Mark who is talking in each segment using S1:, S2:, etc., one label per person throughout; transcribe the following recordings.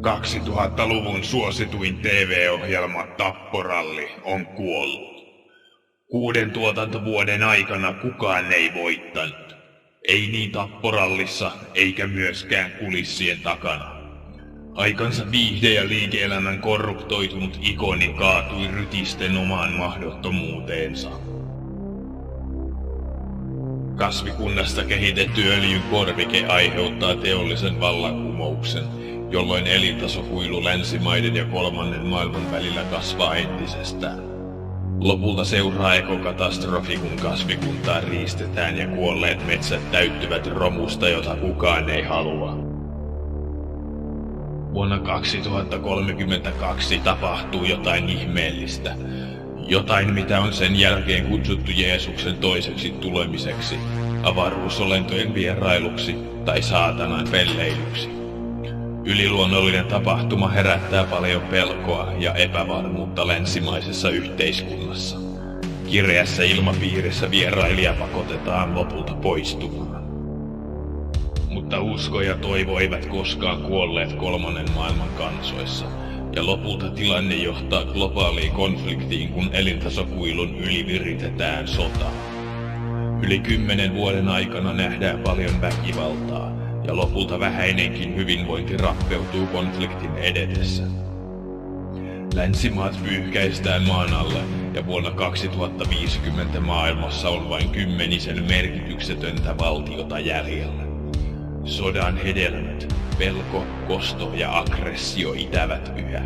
S1: 2000-luvun suosituin TV-ohjelma Tapporalli on kuollut. 6 tuotantovuoden aikana kukaan ei voittanut. Ei niin Tapporallissa eikä myöskään kulissien takana. Aikansa viihde- ja liike-elämän korruptoitunut ikoni kaatui rytisten omaan mahdottomuuteensa. Kasvikunnasta kehitetty öljyn korvike aiheuttaa teollisen vallankumouksen, jolloin elintasokuilu länsimaiden ja kolmannen maailman välillä kasvaa entisestään. Lopulta seuraa ekokatastrofi, kun kasvikuntaa riistetään ja kuolleet metsät täyttyvät romusta, jota kukaan ei halua. Vuonna 2032 tapahtuu jotain ihmeellistä. Jotain, mitä on sen jälkeen kutsuttu Jeesuksen toiseksi tulemiseksi, avaruusolentojen vierailuksi tai saatanan pelleilyksi. Yliluonnollinen tapahtuma herättää paljon pelkoa ja epävarmuutta länsimaisessa yhteiskunnassa. Kireässä ilmapiirissä vierailija pakotetaan lopulta poistumaan. Mutta usko ja toivo eivät koskaan kuolleet kolmannen maailman kansoissa, ja lopulta tilanne johtaa globaaliin konfliktiin, kun elintasokuilun yli viritetään sotaa. Yli 10 vuoden aikana nähdään paljon väkivaltaa, ja lopulta vähäinenkin hyvinvointi rappeutuu konfliktin edetessä. Länsimaat pyyhkäistään maan alle, ja vuonna 2050 maailmassa on vain 10 merkityksetöntä valtiota jäljellä. Sodan hedelmät, pelko, kosto ja aggressio itävät yhä.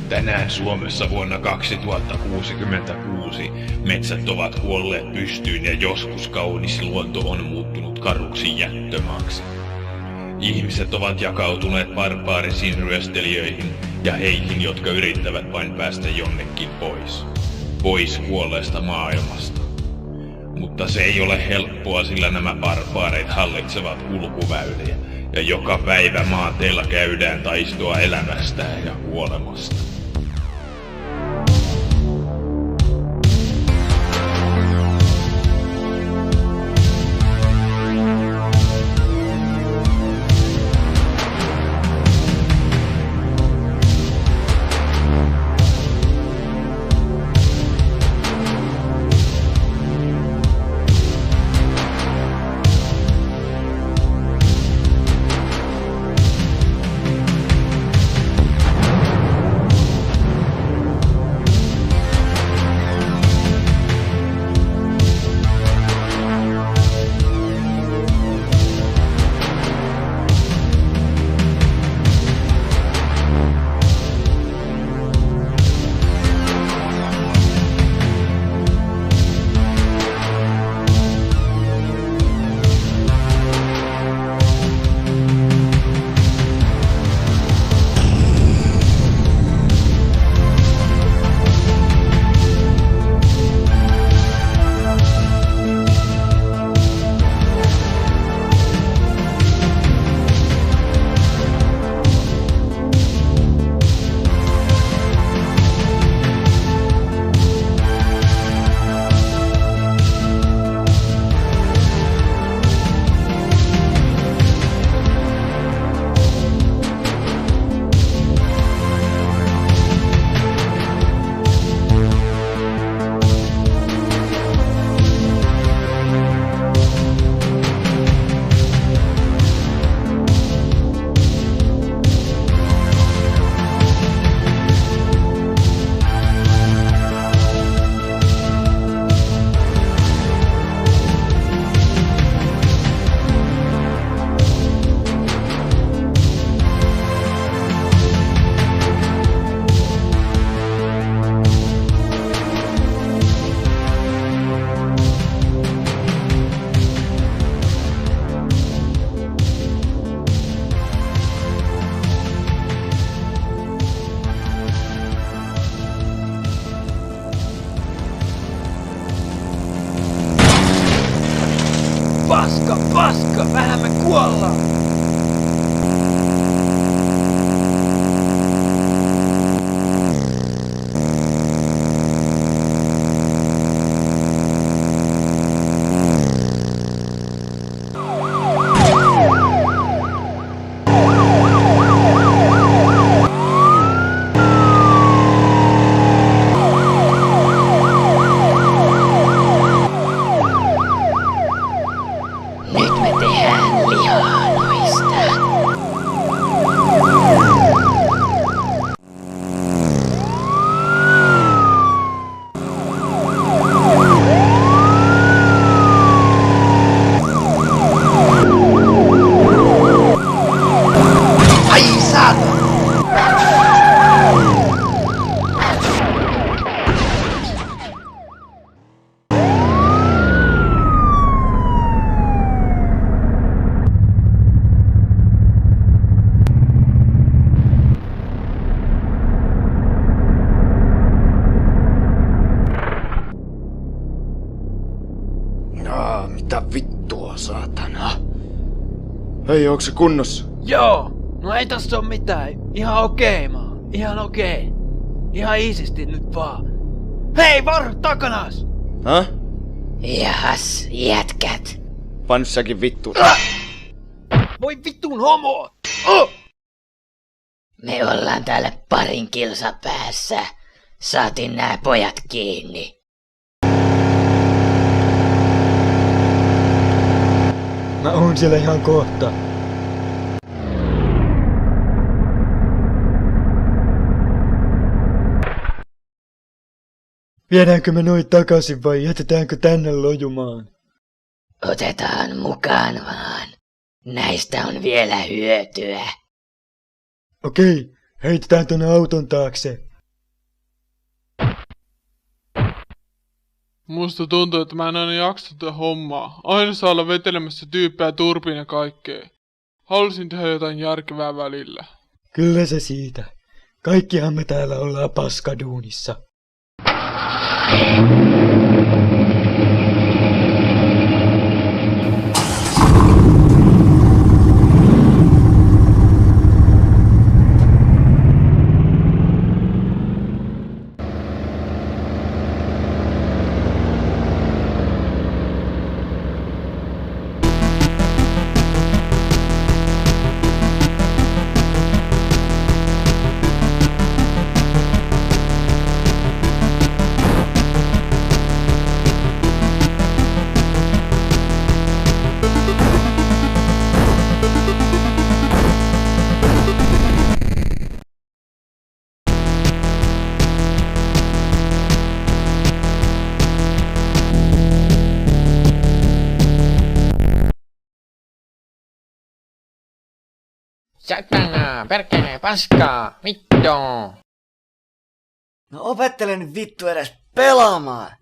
S1: Tänään Suomessa vuonna 2066 metsät ovat kuolleet pystyyn ja joskus kaunis luonto on muuttunut karuksi jättömaaksi. Ihmiset ovat jakautuneet barbaarisiin ryöstelijöihin ja heihin, jotka yrittävät vain päästä jonnekin pois. Pois kuolleesta maailmasta. Mutta se ei ole helppoa, sillä nämä barbaarit hallitsevat kulkuväyliä, ja joka päivä maanteilla käydään taistoa elämästä ja kuolemasta.
S2: Paska, vähän me kuollaan!
S3: mitään lihaa noista.
S2: Ai saatana! Mitä vittua, saatana? Hei, onks se kunnossa?
S4: Joo, no ei tossa oo mitään. Ihan okei, maa. Ihan okei. Ihan iisisti nyt vaan. Hei, varro takanas!
S2: Häh?
S3: Jahas, jätkät.
S2: Painu säkin vittu.
S4: Voi vittuun homo! Oh!
S3: Me ollaan täällä parin kilsa päässä. Saatiin nää pojat kiinni.
S5: Mä oon siellä ihan kohta. Viedäänkö me noit takaisin vai jätetäänkö tänne lojumaan?
S3: Otetaan mukaan vaan. Näistä on vielä hyötyä.
S5: Okei, heitetään tonne auton taakse.
S6: Musta tuntuu, että mä en aina jaksa tätä hommaa. Aina saa olla vetelemässä tyyppejä turpiin ja kaikkea. Halusin tehdä jotain järkevää välillä.
S5: Kyllä se siitä. Kaikkihan me täällä ollaan paskaduunissa.
S2: Satana, perkele, paskaa, vittu!
S7: No opettele nyt vittu edes pelaamaan!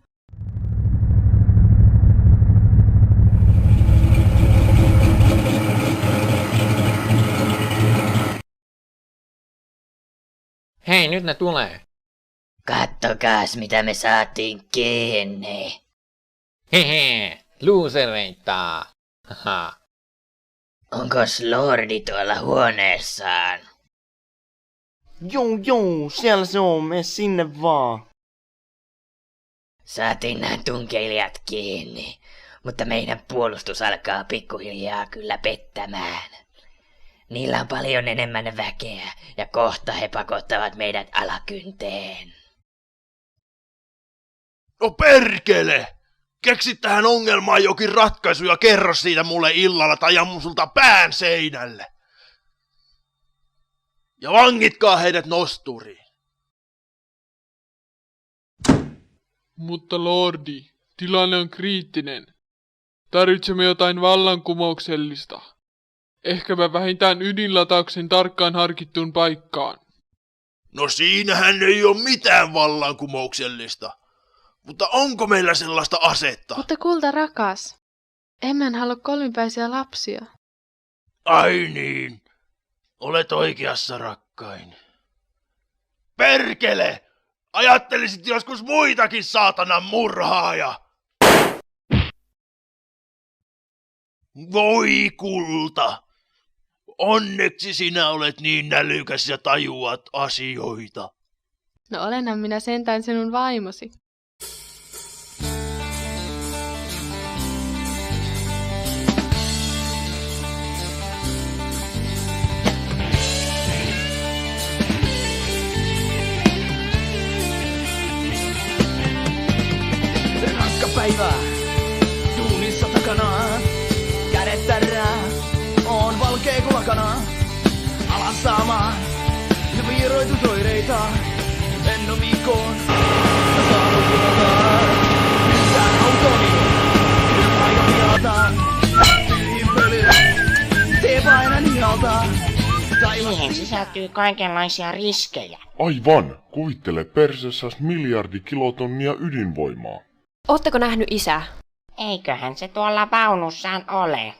S2: Hei, nyt ne tulee.
S3: Kattokaas mitä me saatiin kiinni.
S2: Hehe, luusereita. Haha.
S3: Onkos lordi tuolla huoneessaan?
S7: Joo, siellä se on, mene sinne vaan.
S3: Saatiin nämä tunkeilijat kiinni, mutta meidän puolustus alkaa pikkuhiljaa kyllä pettämään. Niillä on paljon enemmän väkeä ja kohta he pakottavat meidät alakynteen.
S8: No perkele! Keksi tähän ongelmaan jokin ratkaisu ja kerro siitä mulle illalla tai ammun sulta pään seinälle. Ja vangitkaa heidät nosturiin.
S6: Mutta lordi, tilanne on kriittinen. Tarvitsemme jotain vallankumouksellista. Ehkäpä vähintään ydinlatauksen tarkkaan harkittuun paikkaan.
S8: No siinähän ei ole mitään vallankumouksellista. Mutta onko meillä sellaista asetta?
S9: Mutta kulta rakas, emme halua kolmipäisiä lapsia.
S8: Ai niin, olet oikeassa rakkain. Perkele! Ajattelisit joskus muitakin saatanan murhaaja! Voi kulta! Onneksi sinä olet niin nälykäs ja tajuat asioita.
S9: No olenhan minä sentään sinun vaimosi.
S4: Rankka päivä, duunissa takana, kädet tärää. saamaan ja vieroitusoireita. En oo viikkoon saanut ruokaa. Yhtään autoni aika pialtaan. Tyhjin pöly, tee painan ihalta.
S10: Siihen sisältyy kaikenlaisia riskejä.
S11: Aivan! Kuvittele persessas miljardikilotonnia ydinvoimaa.
S9: Ootteko nähnyt isää?
S10: Eiköhän se tuolla vaunussaan ole.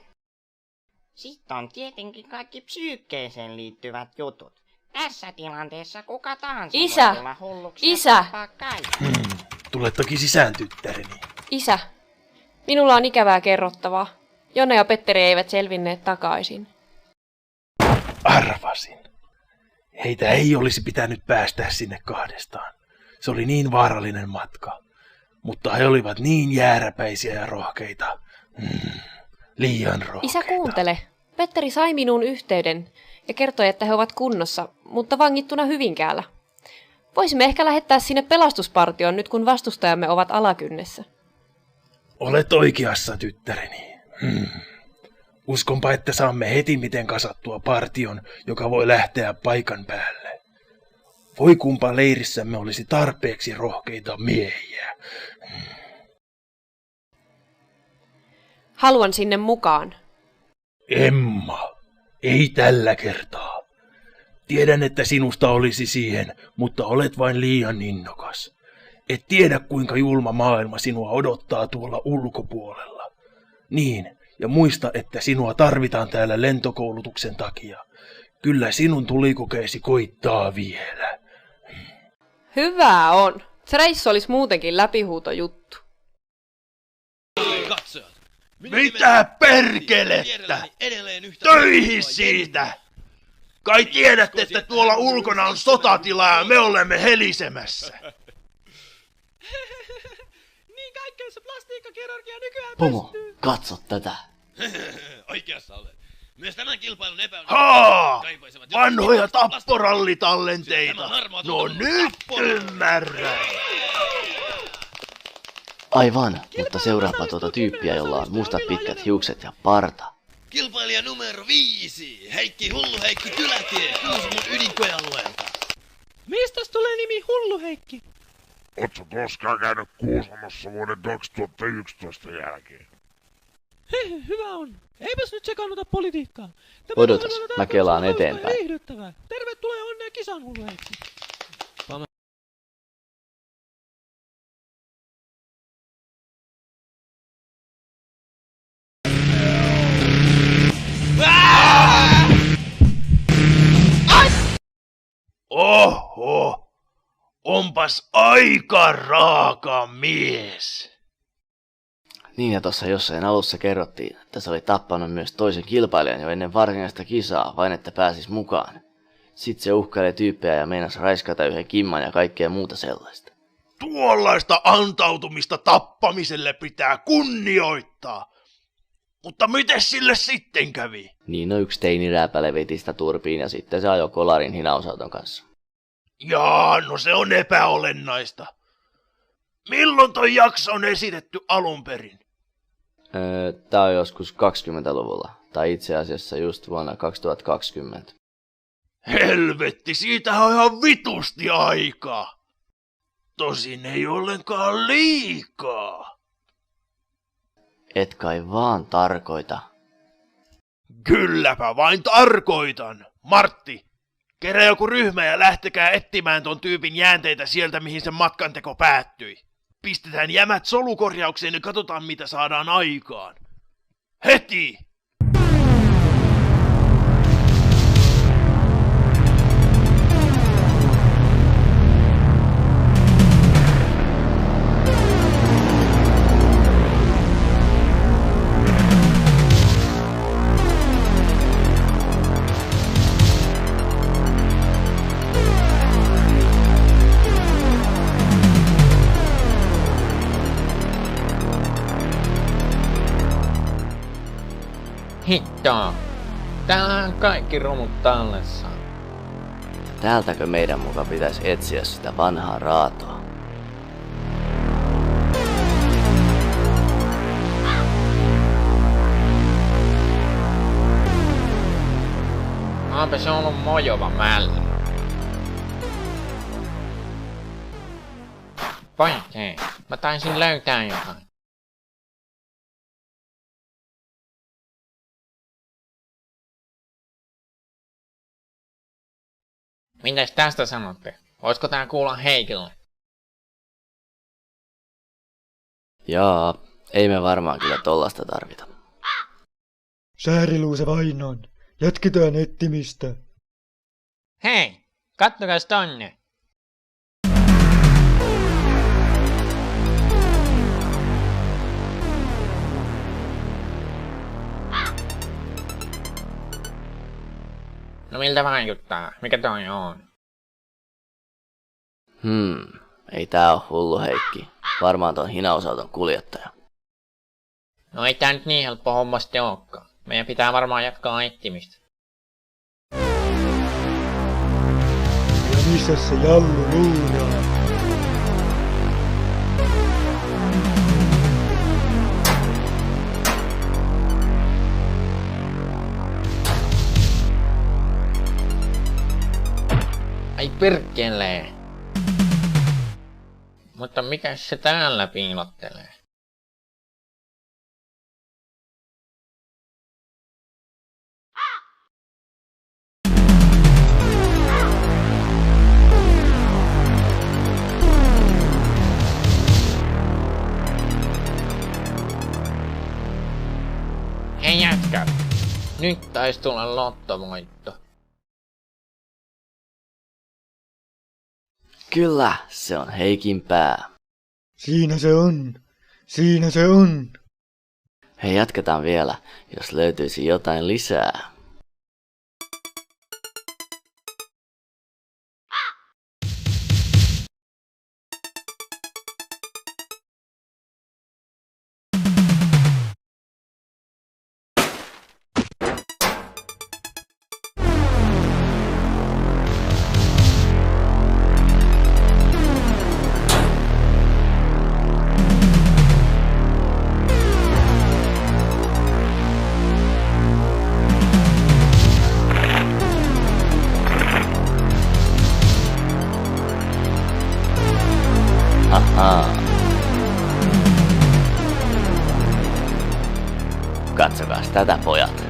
S10: Sitten on tietenkin kaikki psyykkeeseen liittyvät jutut. Tässä tilanteessa kuka tahansa
S9: Isä!
S10: voi tulla hulluksi
S9: Isä!
S10: ja tappaa kaikki.
S8: Tule toki sisään, tyttäreni.
S9: Isä, minulla on ikävää kerrottavaa. Jonna ja Petteri eivät selvinneet takaisin.
S8: Arvasin. Heitä ei olisi pitänyt päästää sinne kahdestaan. Se oli niin vaarallinen matka. Mutta he olivat niin jääräpäisiä ja rohkeita. Liian rohkeita.
S9: Isä, kuuntele. Petteri sai minuun yhteyden ja kertoi, että he ovat kunnossa, mutta vangittuna Hyvinkäällä. Voisimme ehkä lähettää sinne pelastuspartioon nyt, kun vastustajamme ovat alakynnessä.
S8: Olet oikeassa, tyttäreni. Uskonpa, että saamme heti miten kasattua partion, joka voi lähteä paikan päälle. Voi kumpa leirissämme olisi tarpeeksi rohkeita miehiä.
S9: Haluan sinne mukaan.
S8: Emma, ei tällä kertaa. Tiedän, että sinusta olisi siihen, mutta olet vain liian innokas. Et tiedä, kuinka julma maailma sinua odottaa tuolla ulkopuolella. Niin, ja muista, että sinua tarvitaan täällä lentokoulutuksen takia. Kyllä sinun tulikokeesi koittaa vielä.
S9: Hyvää on. Se reissu olisi muutenkin läpihuutojuttu.
S8: Mitä perkelettä? Töihin siitä! Kai tiedätte, että tuolla ulkona on sotatila ja me olemme helisemässä.
S4: Niin kaikkeen se plastiikkakirurgia nykyään
S7: Pomo,
S4: pystyy.
S7: katso tätä.
S12: Oikeassa olet. Myös tämän kilpailun
S8: Haa! Vanhoja tapporallitallenteita. No nyt ymmärrän.
S7: Aivan, mutta seuraapa tuota tyyppiä, jolla on mustat pitkät hiukset ja parta.
S12: Kilpailija numero 5. Hullu Heikki Kylätie, Kuusamon ydinkoealueelta.
S4: Mistäs tulee nimi Hullu Heikki?
S11: Ootko koskaan käynyt Kuusamossa vuoden 2011 jälkeen?
S4: Hyvä on. Eipäs nyt sekaannuta politiikkaan.
S7: Odotas, mä kelaan eteenpäin.
S4: Viihdyttävää. Tervetuloa ja onnea kisan, Hullu Heikki.
S8: Oho, onpas aika raaka mies.
S7: Niin, ja tuossa jossain alussa kerrottiin, että se oli tappanut myös toisen kilpailijan jo ennen varsinaista kisaa, vain että pääsis mukaan. Sitten se uhkaili tyyppejä ja meinasi raiskata yhden kimman ja kaikkea muuta sellaista.
S8: Tuollaista antautumista tappamiselle pitää kunnioittaa. Mutta miten sille sitten kävi?
S7: Niin, no yksi teinirääpäle veti sitä turpiin ja sitten se ajoi kolarin hinausauton kanssa.
S8: Jaa, no se on epäolennaista. Milloin toi jakso on esitetty alun perin?
S7: Tää on joskus 20-luvulla, tai itse asiassa just vuonna 2020.
S8: Helvetti, siitä on ihan vitusti aikaa. Tosin ei ollenkaan liikaa.
S7: Et kai vaan tarkoita.
S8: Kylläpä vain tarkoitan. Martti, kerää joku ryhmä ja lähtekää etsimään ton tyypin jäänteitä sieltä, mihin sen matkanteko päättyi. Pistetään jämät solukorjaukseen ja katsotaan, mitä saadaan aikaan. Heti!
S2: Hitto! Täällä on kaikki rumut tallessa.
S7: Täältäkö meidän muka pitäisi etsiä sitä vanhaa raatoa?
S2: Onpa se ollut mojova mällä. Pojat, hei. Mä taisin löytää jotain. Mitäs tästä sanotte? Voisiko tää kuulla Heikille?
S7: Jaa, ei me varmaan kyllä tollasta tarvita.
S5: Sääriluu se vain on. Jatketaan etsimistä.
S2: Hei, kattokas tonne. No miltä vaikuttaa? Mikä toi on?
S7: Ei tää oo hullu Heikki. Varmaan ton hinausauton kuljettaja.
S2: No ei tää nyt niin helppo homma sitten ookaan. Meidän pitää varmaan jatkaa etsimistä.
S5: Ja missä se Jallu luuraa?
S2: Ai perkelee. Mutta mikäs se täällä piilottelee? Hei jätkät! Nyt taisi tulla lottovoitto.
S7: Kyllä, se on Heikin pää.
S5: Siinä se on. Siinä se on.
S7: Hei, jatketaan vielä, jos löytyisi jotain lisää. Katsokaas tätä, pojat.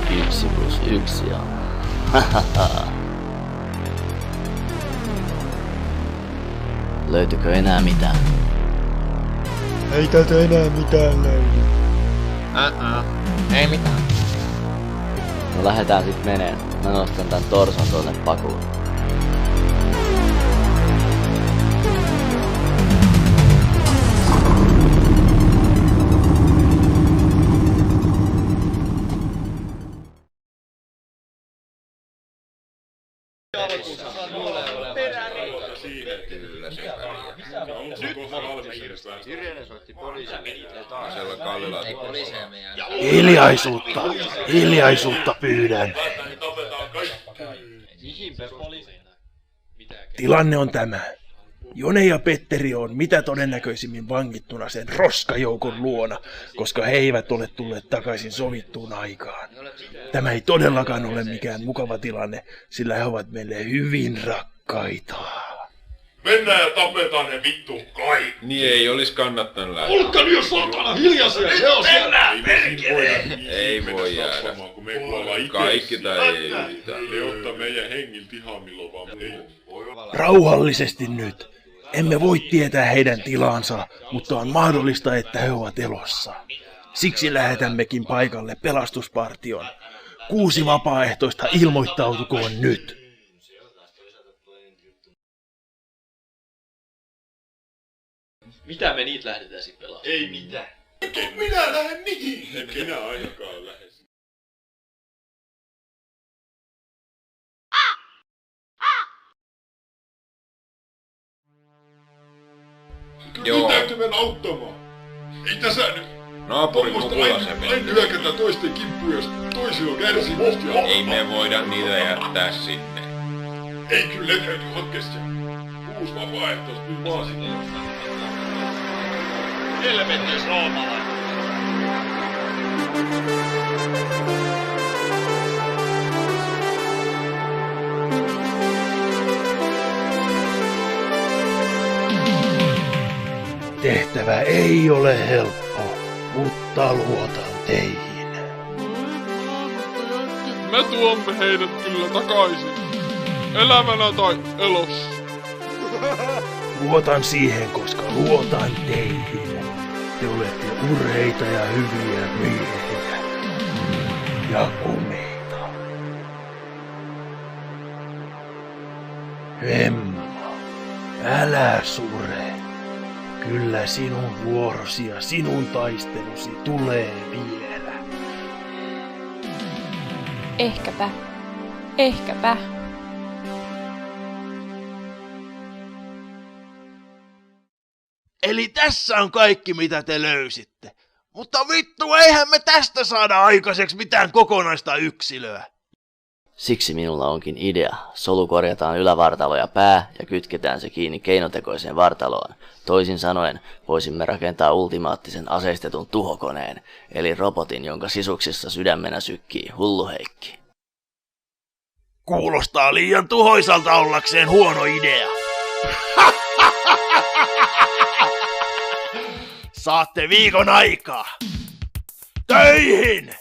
S7: 1+1 on. Löytyykö enää mitään?
S5: Ei täältä enää mitään löydy.
S2: Ei mitään.
S7: No lähdetään sit meneen. Mä nostan tän torson tonne pakuun.
S8: Hiljaisuutta! Hiljaisuutta pyydän. Tilanne on tämä. Jone ja Petteri on mitä todennäköisimmin vangittuna sen roskajoukon luona, koska he eivät ole tulleet takaisin sovittuun aikaan. Tämä ei todellakaan ole mikään mukava tilanne, sillä he ovat meille hyvin rakkaita.
S11: Mennään ja tapetaan ne vittu kaikki.
S13: Niin ei olis kannattanut lähteä.
S12: Olkaa nyt jo saatana hiljaisia, se on siellä.
S13: Ei voi jäädä. Kaikki tai ei yhtään.
S11: Ne ottaa meidän hengiltä ihan milloin vaan.
S8: Rauhallisesti nyt. Emme voi tietää heidän tilaansa, mutta on mahdollista, että he ovat elossa. Siksi lähetämmekin paikalle pelastuspartion. 6 vapaaehtoista ilmoittautukoon nyt.
S12: Mitä me niitä lähdetään sit pelastamaan? Ei mitään.
S11: En minä lähde niihin. En minä ainakaan lähde. Kyllä täytyy mennä auttamaan. Ei tässä nyt...
S13: Naapurin mukulasen meni.
S11: Aina hyökätään toisten kimppuun, jos toisilla on kärsimystä.
S13: Ei me voida niitä jättää sinne.
S11: Ei kyllä, ne täytyy hakea se. 6 vapaaehtoista nyt vaan sinne.
S12: Helvetis roomalainen.
S8: tehtävä ei ole helppo, mutta luotan teihin.
S6: Me tuomme heidät kyllä takaisin. Elävänä tai elossa.
S8: Luotan siihen, koska luotan teihin. Te olette urheita ja hyviä miehiä. Ja komeita. Emma, älä sure. Kyllä sinun vuorosi ja sinun taistelusi tulee vielä.
S9: Ehkäpä.
S8: Eli tässä on kaikki, mitä te löysitte. Mutta vittu, eihän me tästä saada aikaiseksi mitään kokonaista yksilöä.
S7: Siksi minulla onkin idea. Solu korjataan ylävartalo ja pää ja kytketään se kiinni keinotekoiseen vartaloon. Toisin sanoen voisimme rakentaa ultimaattisen aseistetun tuhokoneen, eli robotin, jonka sisuksissa sydämenä sykkii Hullu Heikki.
S8: Kuulostaa liian tuhoisalta ollakseen huono idea. Saatte viikon aikaa. Töihin!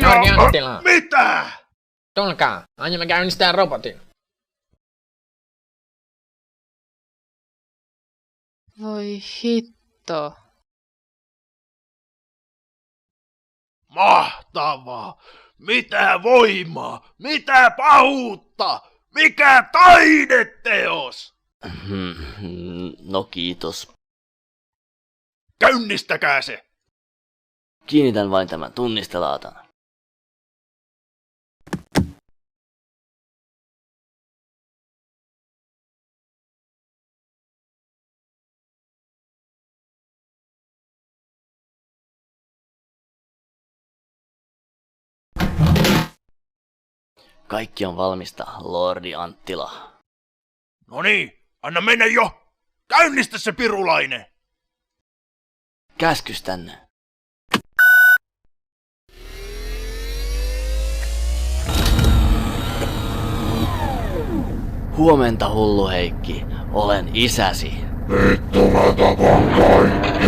S2: Jorgi Anttila!
S8: Mitä?
S2: Tulkaa, aiomme käynnistää robotin.
S9: Voi hitto.
S8: Mahtavaa! Mitä voimaa! Mitä pahuutta! Mikä taideteos!
S7: No kiitos.
S8: Käynnistäkää se!
S7: Kiinnitän vain tämän tunnistelaatan. Kaikki on valmista, Lordi Anttila.
S8: No niin, anna mennä jo! Käynnistä se pirulainen!
S7: Käskys tänne. Huomenta, hullu Heikki. Olen isäsi.
S11: Vittu mä tapan kaikki.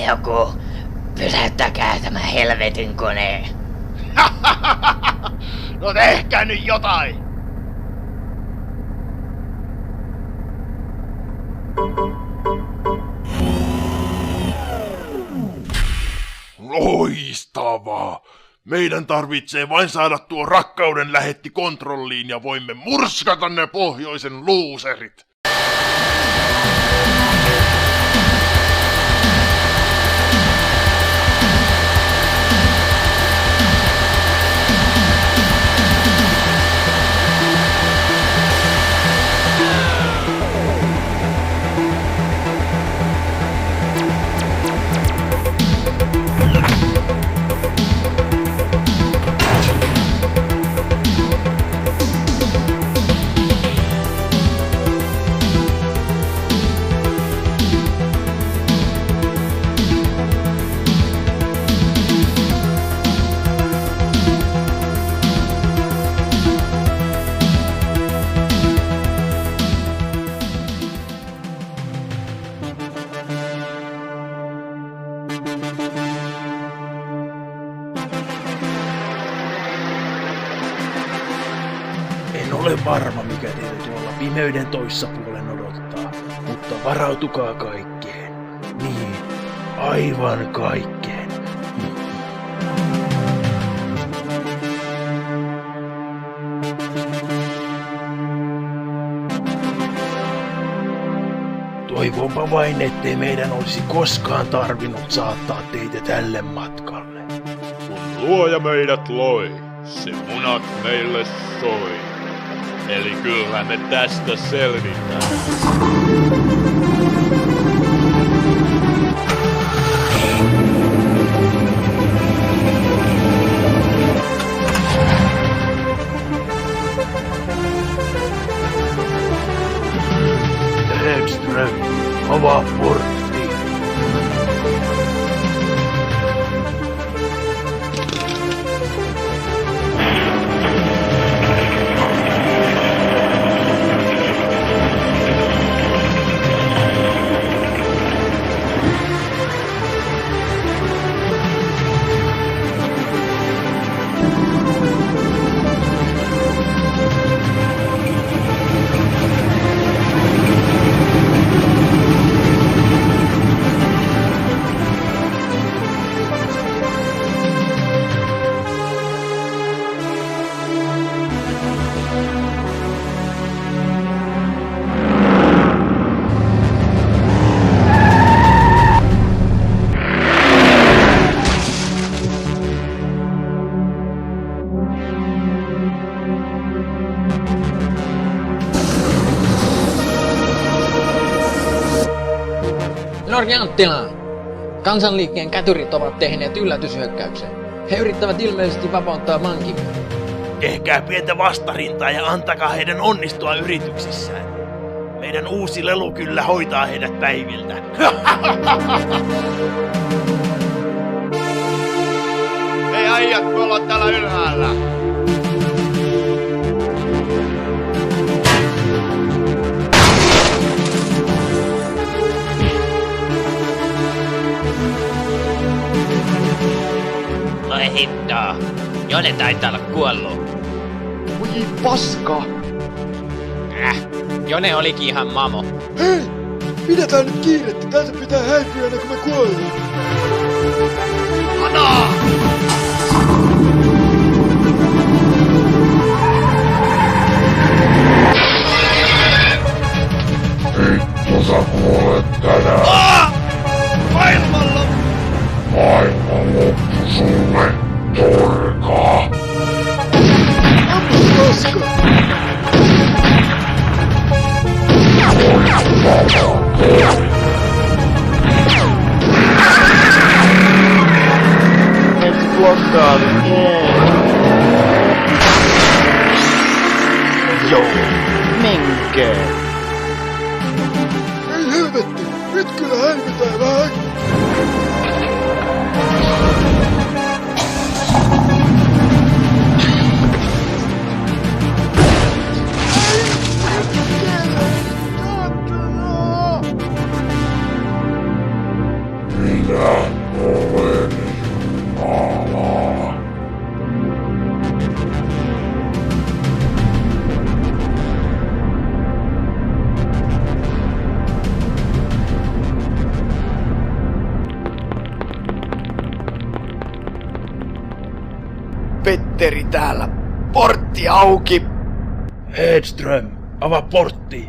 S3: Joku, pysäyttäkää tämä helvetin kone.
S8: No tehkää nyt jotain! Loistavaa! Meidän tarvitsee vain saada tuo rakkauden lähetti kontrolliin ja voimme murskata ne pohjoisen luuserit. En ole varma, mikä teitä tuolla pimeyden toissa puolen odottaa, mutta varautukaa kaikkeen. Niin, aivan kaikkeen. Toivonpa vain, ettei meidän olisi koskaan tarvinnut saattaa teitä tälle matkalle.
S1: Kun luoja meidät loi, se munat meille soi. Eli kyllä me tästä selvitään.
S8: Ekström, avaa portti.
S2: Lordi Anttila! Kansanliikkeen kätyrit ovat tehneet yllätyshyökkäyksen. He yrittävät ilmeisesti vapauttaa vankin.
S8: Tehkää pientä vastarintaa ja antakaa heidän onnistua yrityksissään. Meidän uusi lelu kyllä hoitaa heidät päiviltä.
S14: Hei äijät, me ollaan täällä ylhäällä.
S3: Voi hittoa. Jone taitaa olla kuollut.
S4: Voi paska!
S2: Jone olikin ihan mamo.
S4: Hei! Pidetään nyt kiirettä. Täältä pitää häipyä ennen kuin me kuollaan.
S14: Anna!
S11: Vittu sä kuolet tänään. Maailman loppu sulle, Torka.
S4: Ammus paska!
S15: Et blokkaa Joo, menkää.
S16: Ei helvetti, nyt kyllä häivytään vähän.
S11: Minä olen Jumala.
S16: Petteri täällä. Portti auki.
S8: Hedström, avaa portti.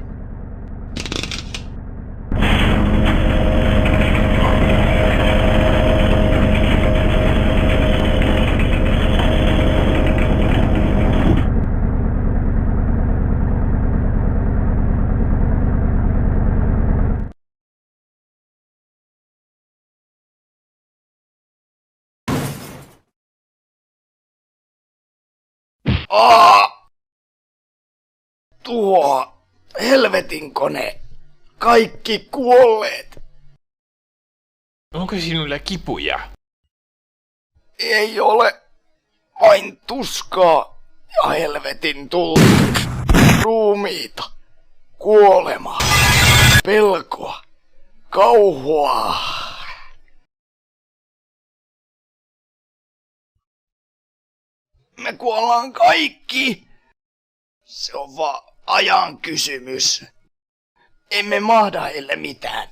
S16: Tuo helvetin kone. Kaikki kuolleet.
S1: Onko sinulla kipuja?
S16: Ei ole. Vain tuskaa ja helvetin tulta. Ruumiita. Kuolemaa. Pelkoa. Kauhua. Me kuollaan kaikki. Se on vaan ajan kysymys. Emme mahda heille mitään.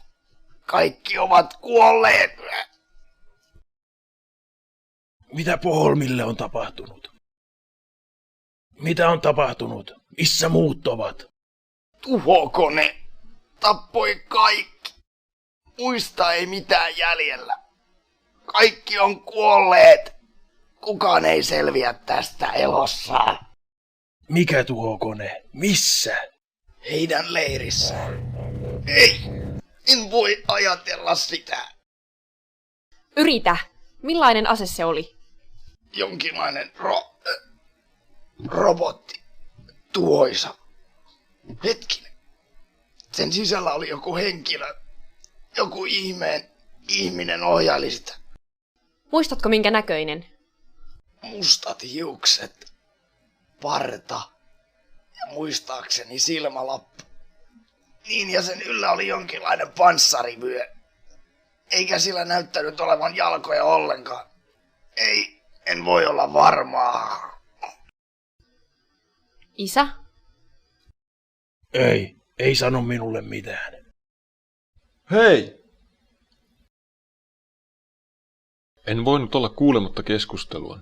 S16: Kaikki ovat kuolleet.
S8: Mitä Polmille on tapahtunut? Mitä on tapahtunut? Missä muut ovat?
S16: Tuhokone tappoi kaikki. Muista ei mitään jäljellä. Kaikki on kuolleet. Kukaan ei selviä tästä elossa.
S8: Mikä tuhokone? Missä?
S16: Heidän leirissään. Ei, en voi ajatella sitä.
S9: Yritä. Millainen ase se oli?
S16: Jonkinlainen robotti. Tuhoisa. Hetkinen. Sen sisällä oli joku henkilö. Joku ihminen ohjaili sitä.
S9: Muistatko minkä näköinen?
S16: Mustat hiukset. Parta. Ja muistaakseni silmälappu. Niin, ja sen yllä oli jonkinlainen panssarivyö. Eikä sillä näyttänyt olevan jalkoja ollenkaan. Ei, en voi olla varmaa.
S9: Isä?
S8: Ei sano minulle mitään.
S17: Hei! En voinut olla kuulematta keskustelua.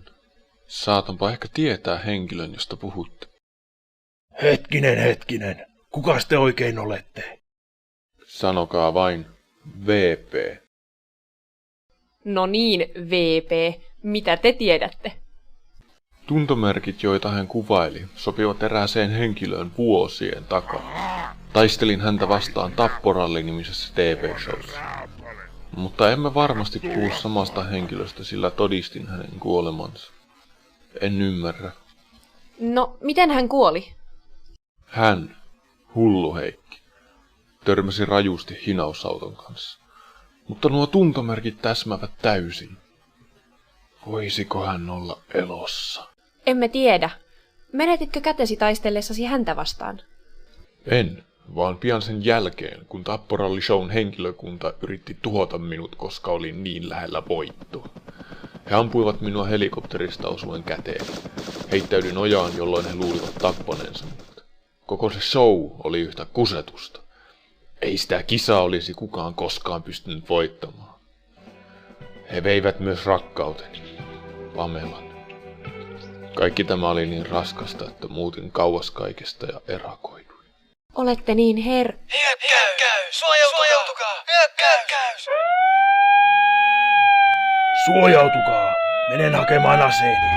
S17: Saatanpa ehkä tietää henkilön, josta puhutte.
S8: Hetkinen. Kukas te oikein olette?
S17: Sanokaa vain VP.
S9: No niin, VP. Mitä te tiedätte?
S17: Tuntomerkit, joita hän kuvaili, sopivat erääseen henkilöön vuosien takaa. Taistelin häntä vastaan Tapporalli-nimisessä TV-showssa. Mutta emme varmasti puhu samasta henkilöstä, sillä todistin hänen kuolemansa. En ymmärrä.
S9: No, miten hän kuoli?
S17: Hän, hullu Heikki, törmäsi rajusti hinausauton kanssa. Mutta nuo tuntomerkit täsmävät täysin. Voisiko hän olla elossa?
S9: Emme tiedä. Menetitkö kätesi taistellessasi häntä vastaan?
S17: En, vaan pian sen jälkeen, kun Tapporalli-shown henkilökunta yritti tuhota minut, koska olin niin lähellä voittoa. He ampuivat minua helikopterista osuen käteen. Heittäydyin ojaan, jolloin he luulivat tappaneensa minut. Koko se show oli yhtä kusetusta. Ei sitä kisaa olisi kukaan koskaan pystynyt voittamaan. He veivät myös rakkauteni, Pamelan. Kaikki tämä oli niin raskasta, että muutin kauas kaikesta ja erakoiduin.
S9: Olette niin
S16: Hyökkäys! Suojautukaa! Hyökkäys!
S8: Suojautukaa! Menen hakemaan aseeni.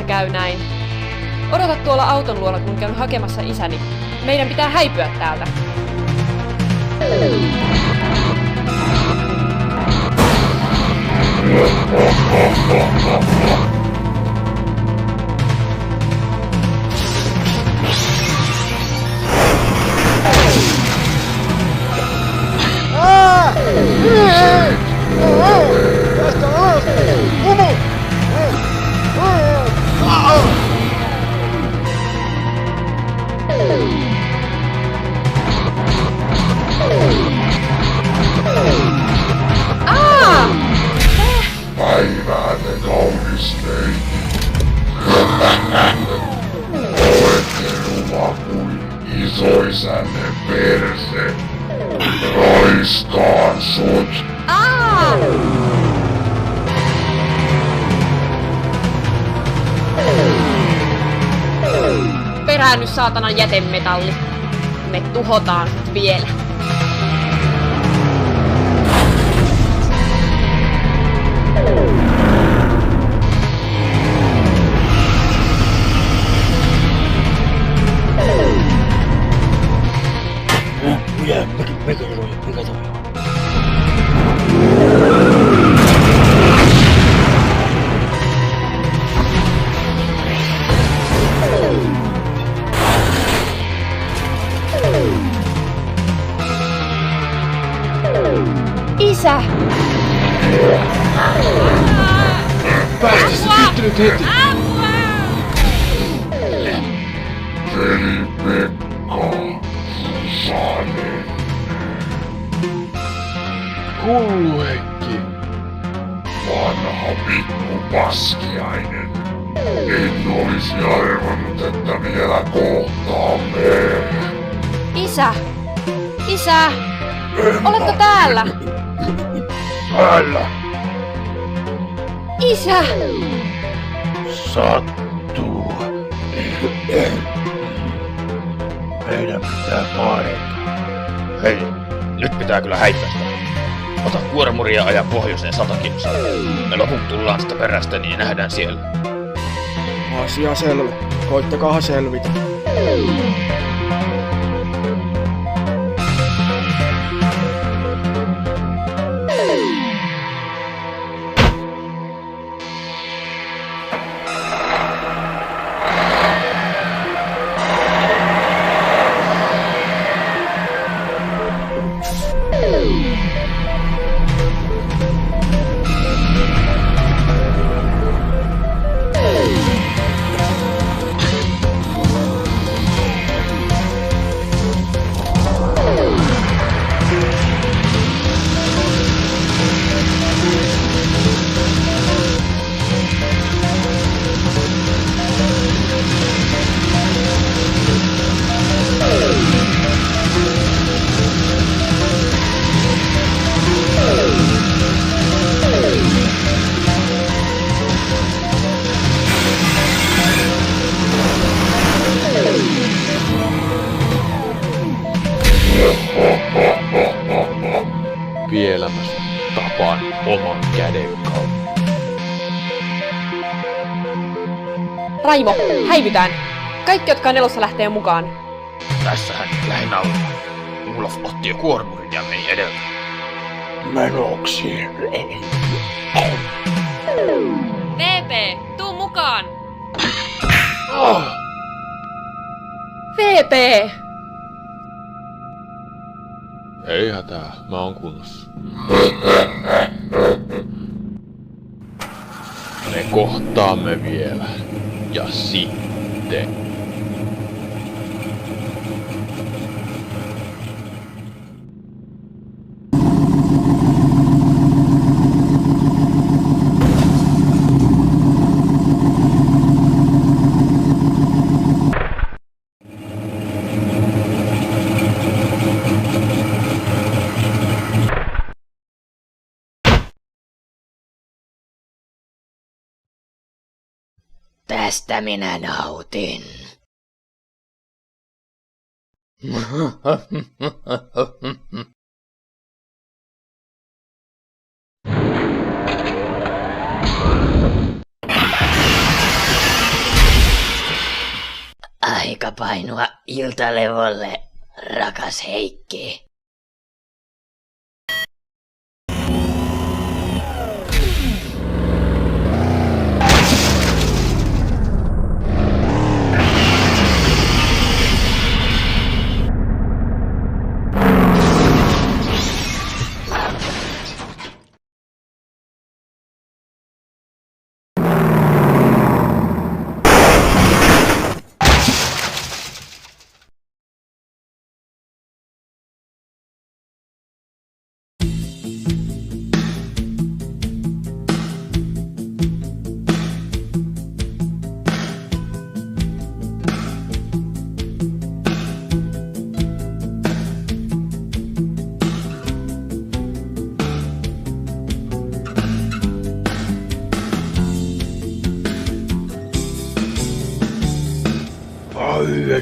S9: käy näin. Odota tuolla auton luola, kun käyn hakemassa isäni. Meidän pitää häipyä täältä.
S16: Tästä alas! Mumu!
S11: Päivänne kaunis leikki. Olette ruma kuin isoisänne perse. Raiskaan sut.
S9: Peräänny saatanan jätemetalli. Me tuhotaan sut vielä.
S5: Mikä toi on?
S9: Isä!
S4: Päästä se tyttö nyt heti!
S11: Veli Pekka, Sane.
S17: Hullu Heikki.
S11: Vanha pikku paskiainen. En olisi arvannut, että vielä kohtaamme.
S9: Isä! Isä! Oletko täällä?
S11: Täällä.
S9: Isä!
S8: Sattuu. Meidän pitää paeta.
S18: Hei, nyt pitää kyllä häippästä. Ota kuormuria ja aja pohjoiseen 100 kilsaa. Me loput tullaan sitä perästä, niin nähdään siellä.
S19: Asia selvä. Koittakaa selvitä.
S17: Vielä mä tapaan oman käden kautta.
S9: Raimo, häivytään! Kaikki, jotka on elossa, lähtee mukaan.
S18: Tässähän lähinnä on. Olaf otti jo kuormurin ja meni edeltä.
S8: Menoksi.
S9: VP, tuu mukaan! VP!
S17: Ei hätää, mä oon kunnossa. Me kohtaamme vielä. Ja sitten...
S3: Tästä minä nautin. aika painua iltalevolle, rakas Heikki.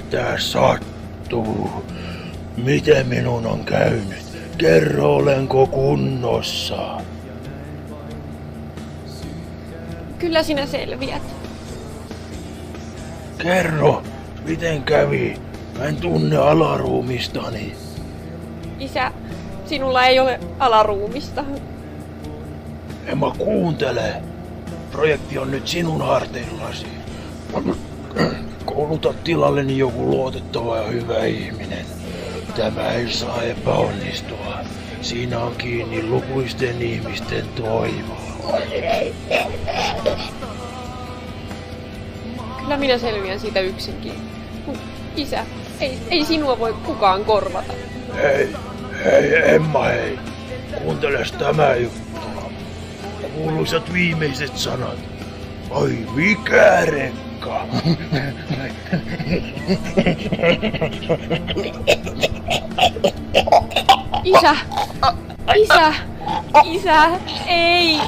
S8: Mitä sattuu? Miten minun on käynyt? Kerro, olenko kunnossa?
S9: Kyllä sinä selviät.
S8: Kerro, miten kävi? Mä en tunne alaruumistani.
S9: Isä, sinulla ei ole alaruumista.
S8: Emma, kuuntele. Projekti on nyt sinun harteillasi. Kouluta tilalleni joku luotettava ja hyvä ihminen. Tämä ei saa epäonnistua. Siinä on kiinni lukuisten ihmisten toivo.
S9: Kyllä minä selviän siitä yksinkin. Isä, ei sinua voi kukaan korvata.
S8: Hei, Emma, hei. Kuunteles tämä juttu. Kuuluisat viimeiset sanat. Ai mikä rekka?
S9: Isä! Isä! Isä! Ei!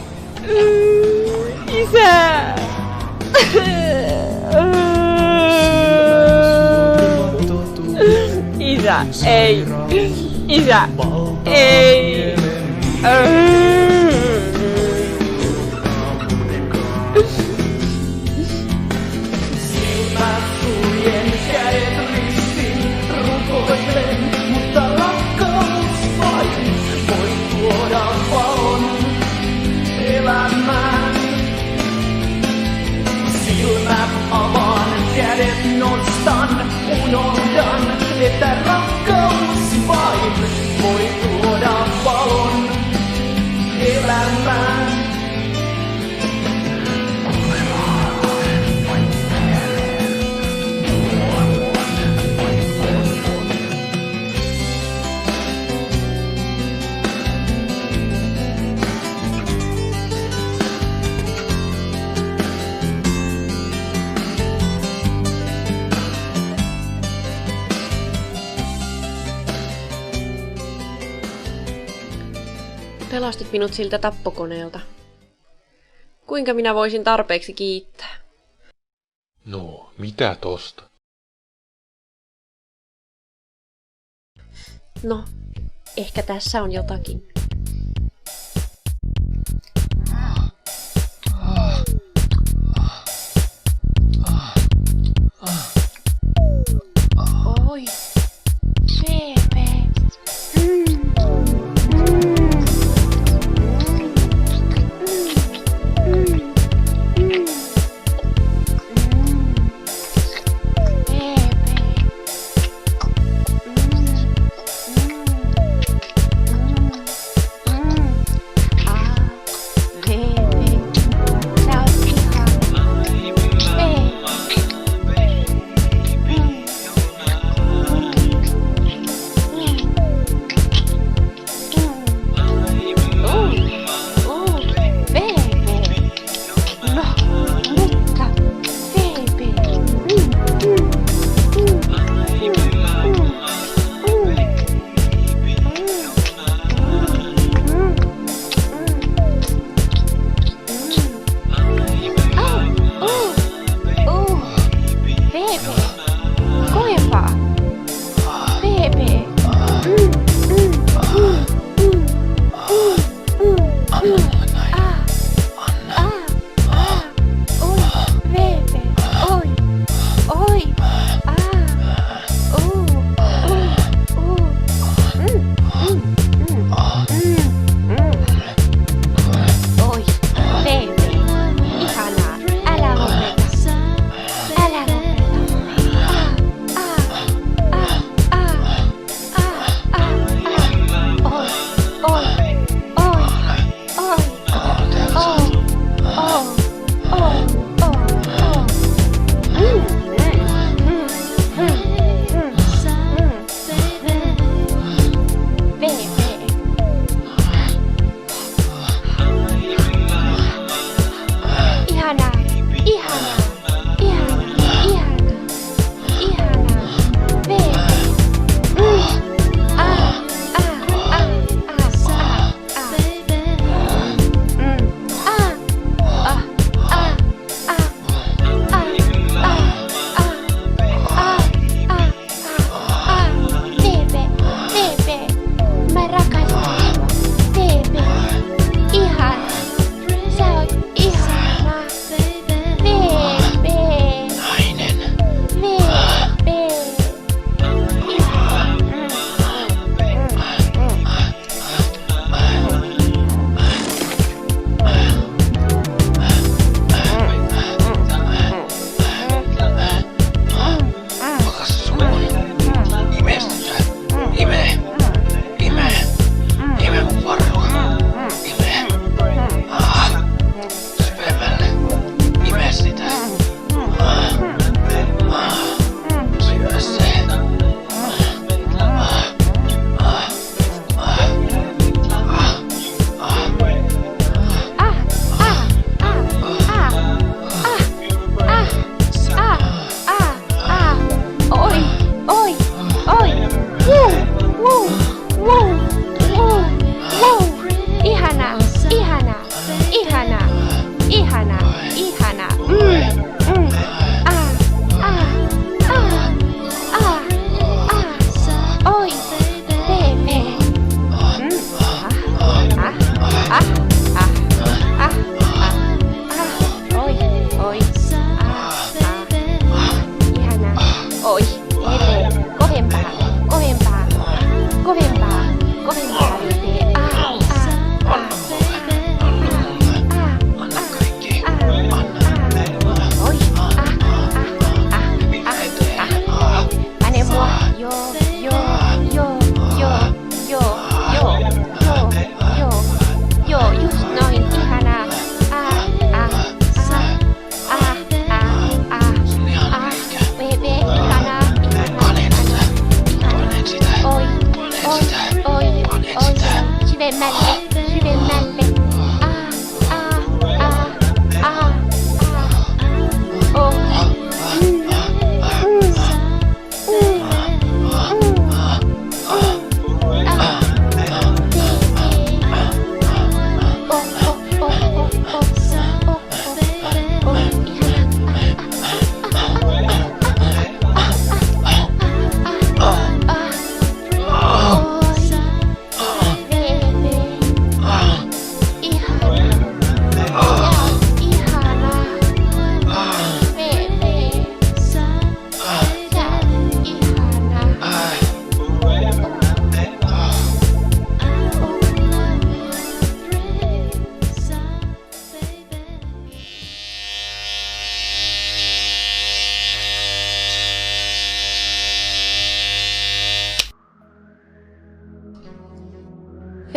S9: Isä! Isä! Ei! Isä! Ei!
S20: Nostan, unohdan, että rakkaus vain voi tuoda valon elämään.
S9: Pelastit minut siltä tappokoneelta. Kuinka minä voisin tarpeeksi kiittää?
S17: No, mitä tosta?
S9: No, ehkä tässä on jotakin. Oi, Pepe.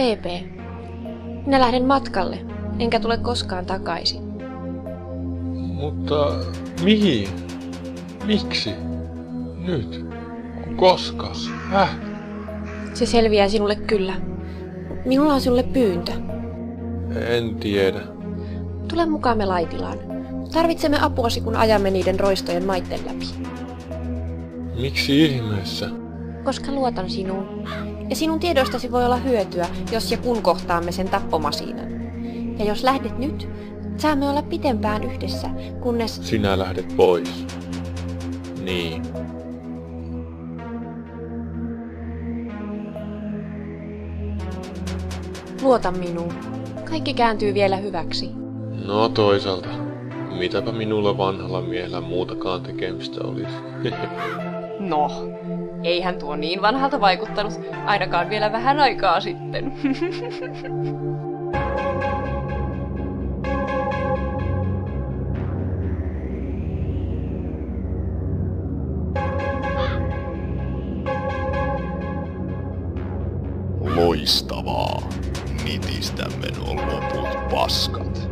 S9: PP. Minä lähden matkalle, enkä tule koskaan takaisin.
S17: Mutta mihin? Miksi? Nyt? Koska?
S9: Se selviää sinulle kyllä. Minulla on sinulle pyyntö.
S17: En tiedä.
S9: Tule mukaamme Laitilaan. Tarvitsemme apuasi, kun ajamme niiden roistojen maitten läpi.
S17: Miksi ihmeessä?
S9: Koska luotan sinuun. Ja sinun tiedoistasi voi olla hyötyä, jos ja kun kohtaamme sen tappomasiinan. Ja jos lähdet nyt, saamme olla pitempään yhdessä, kunnes...
S17: Sinä lähdet pois. Niin.
S9: Luota minuun. Kaikki kääntyy vielä hyväksi.
S17: No toisaalta. Mitäpä minulla vanhalla miehellä muutakaan tekemistä olisi?
S9: No, eihän tuo niin vanhalta vaikuttanut, ainakaan vielä vähän aikaa sitten.
S21: Loistavaa. Nitistämme nuo loput paskat.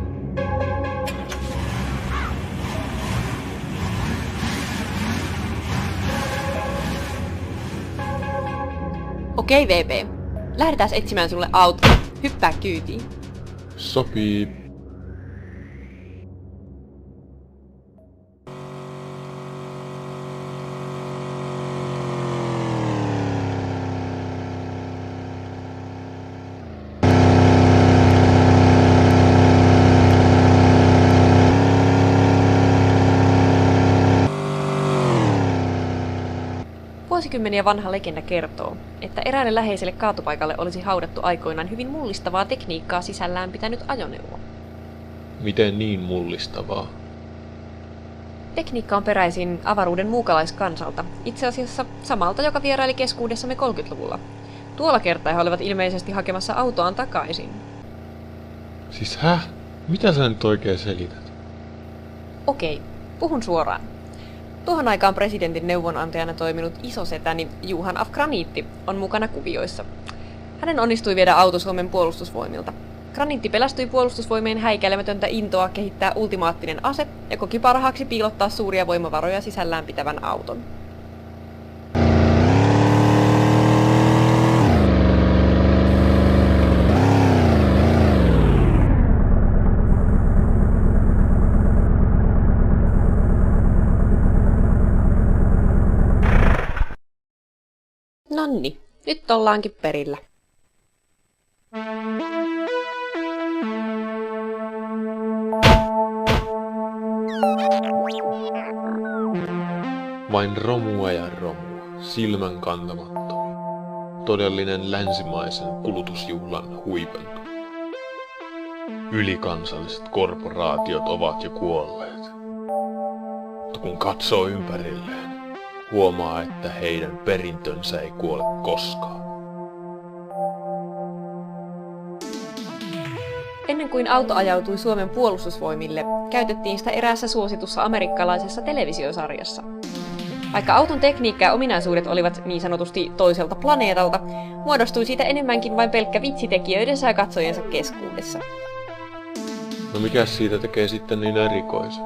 S9: Okei, VP. Lähdetään etsimään sulle auto. Hyppää kyytiin.
S17: Sopii.
S9: Vuosikymmeniä vanha legenda kertoo, että eräälle läheiselle kaatopaikalle olisi haudattu aikoinaan hyvin mullistavaa tekniikkaa sisällään pitänyt ajoneuvo.
S17: Miten niin mullistavaa?
S9: Tekniikka on peräisin avaruuden muukalaiskansalta, itse asiassa samalta, joka vieraili keskuudessamme 30-luvulla. Tuolla kertaa he olivat ilmeisesti hakemassa autoaan takaisin.
S17: Siis Mitä sä nyt oikein selität?
S9: Okei, puhun suoraan. Tuohon aikaan presidentin neuvonantajana toiminut isosetäni Juhan af Graniitti on mukana kuvioissa. Hänen onnistui viedä auto Suomen puolustusvoimilta. Graniitti pelästyi puolustusvoimien häikäilemätöntä intoa kehittää ultimaattinen ase ja koki parhaaksi piilottaa suuria voimavaroja sisällään pitävän auton. Nonni, nyt ollaankin perillä.
S17: Vain romua ja romua, silmän kantamattomia. Todellinen länsimaisen kulutusjuhlan huipentu. Ylikansalliset korporaatiot ovat jo kuolleet. Mutta kun katsoo ympärilleen, huomaa, että heidän perintönsä ei kuole koskaan.
S9: Ennen kuin auto ajautui Suomen puolustusvoimille, käytettiin sitä eräässä suositussa amerikkalaisessa televisiosarjassa. Vaikka auton tekniikka ja ominaisuudet olivat niin sanotusti toiselta planeetalta, muodostui siitä enemmänkin vain pelkkä vitsitekijöidensä ja katsojiensa keskuudessa.
S17: No mikä siitä tekee sitten niin erikoisen?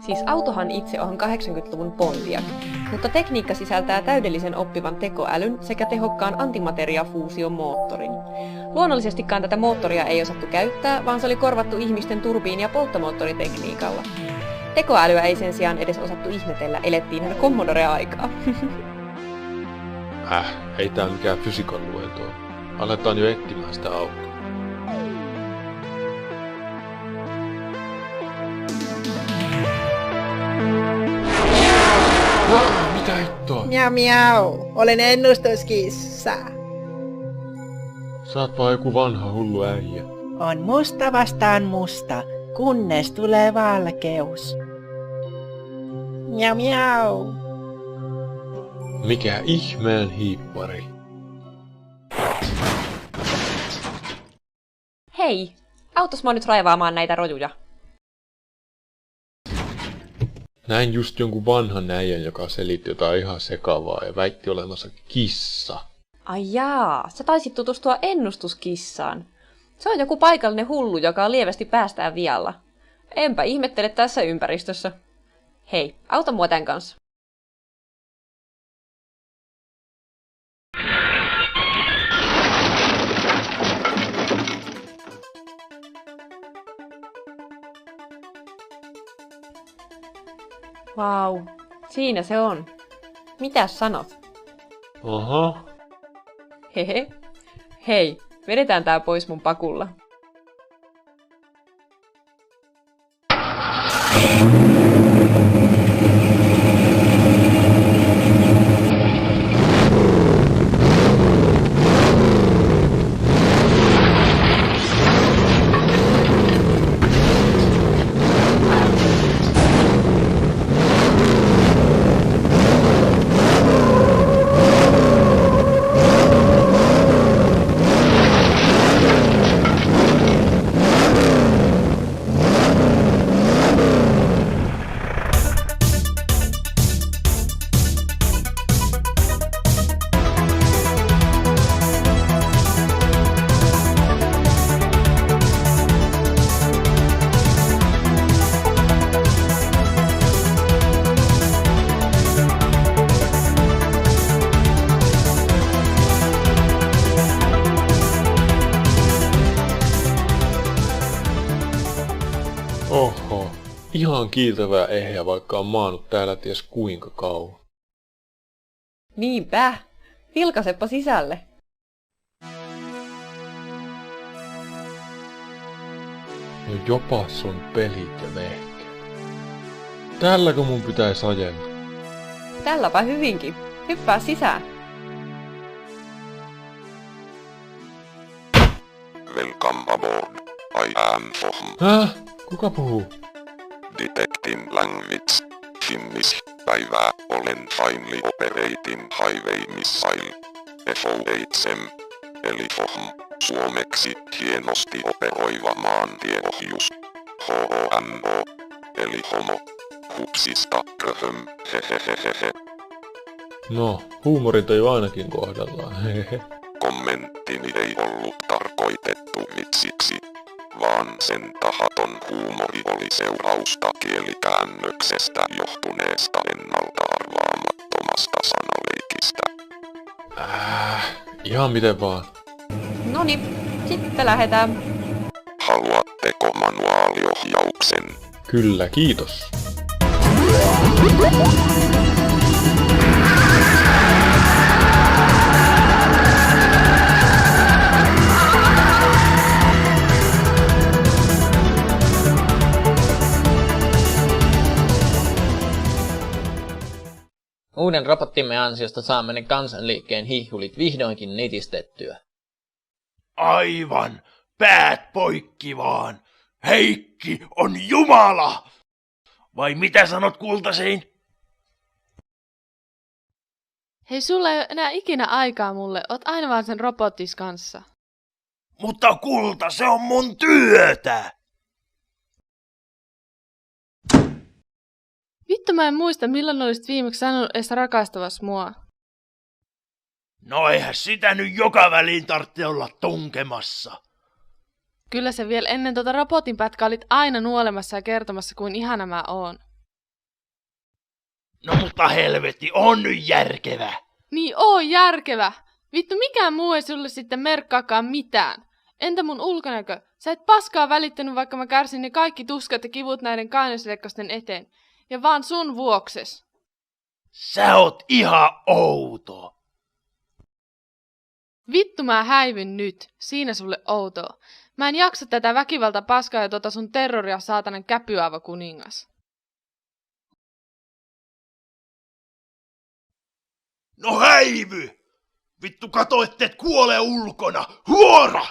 S9: Siis autohan itse on 80-luvun Pontiac, mutta tekniikka sisältää täydellisen oppivan tekoälyn sekä tehokkaan antimateriafuusion moottorin. Luonnollisestikaan tätä moottoria ei osattu käyttää, vaan se oli korvattu ihmisten turbiin- ja polttomoottoritekniikalla. Tekoälyä ei sen sijaan edes osattu ihmetellä, elettiin Commodore-aikaa.
S17: Ei tää mikään fysiikan luento. Aletaan jo etsimään sitä autoa. Mitä hittoa?
S22: Miau miau, olen ennustuskissa.
S17: Sä oot vaan joku vanha hullu äijä.
S22: On musta vastaan musta, kunnes tulee valkeus. Miau miau.
S17: Mikä ihmeen hiippari?
S9: Hei, autos mä oon nyt raivaamaan näitä rojuja.
S17: Näin just jonkun vanhan äijän, joka selitti jotain ihan sekavaa ja väitti olemansa kissa.
S9: Ai jaa, sä taisit tutustua ennustuskissaan. Se on joku paikallinen hullu, joka on lievästi päästään vialla. Enpä ihmettele tässä ympäristössä. Hei, auta mua tän kanssa. Vau, siinä se on. Mitäs sanot?
S17: Aha.
S9: Hehe. Hei, vedetään tää pois mun pakulla.
S17: Oho, ihan kiiltävää ehjä, vaikka on maannut täällä ties kuinka kauan.
S9: Niinpä. Vilkaisepa sisälle.
S17: No jopas on pelit ja vehkeet. Tälläkö mun pitäisi ajella?
S9: Tälläpä hyvinkin. Hyppää sisään.
S10: Welcome aboard. I am from
S17: Häh? Kuka puhuu?
S10: Detecting Language. Finnish. Päivää. Olen finally operating highway missile. FOHM. Eli FOHM. Suomeksi hienosti operoiva maantieohjus. HOMO. Eli homo. Hupsista röhöm. Hehehehehe.
S17: No, huumorintaju ainakin kohdallaan. Hehe.
S10: Kommenttini ei ollut tarkoitettu vitsiksi, vaan sen tahaton huumori oli seurausta kielikäännöksestä johtuneesta ennalta arvaamattomasta sanaleikistä.
S17: Ihan miten vaan.
S9: Noniin, sitten lähdetään.
S10: Haluatteko manuaaliohjauksen?
S17: Kyllä, kiitos.
S2: Uuden robottimme ansiosta saamme ne kansanliikkeen hihhulit vihdoinkin nitistettyä.
S8: Aivan! Päät poikki vaan! Heikki on Jumala! Vai mitä sanot, kultasein?
S13: Hei, sulla ei ole enää ikinä aikaa mulle. Oot aina vaan sen robottis kanssa.
S8: Mutta kulta, se on mun työtä!
S13: Vittu, mä en muista, milloin olisit viimeksi sanonut edes rakastavas mua.
S8: No eihän sitä nyt joka väliin tarvitse olla tunkemassa.
S13: Kyllä se vielä ennen tota robotin pätkää olit aina nuolemassa ja kertomassa, kuin ihana mä oon.
S8: No mutta helvetti, on nyt järkevä.
S13: Niin oo järkevä. Vittu, mikään muu ei sulle sitten merkkaakaan mitään. Entä mun ulkonäkö? Sä et paskaa välittänyt, vaikka mä kärsin ne kaikki tuskat ja kivut näiden kainosleikkausten eteen. Ja vaan sun vuokses.
S8: Sä oot ihan outo.
S13: Vittu, mä häivyn nyt. Siinä sulle outoa. Mä en jaksa tätä väkivalta paskaa ja tota sun terroria, saatanan käpyävä kuningas.
S8: No häivy! Vittu, kato, etteet kuole ulkona! Huora!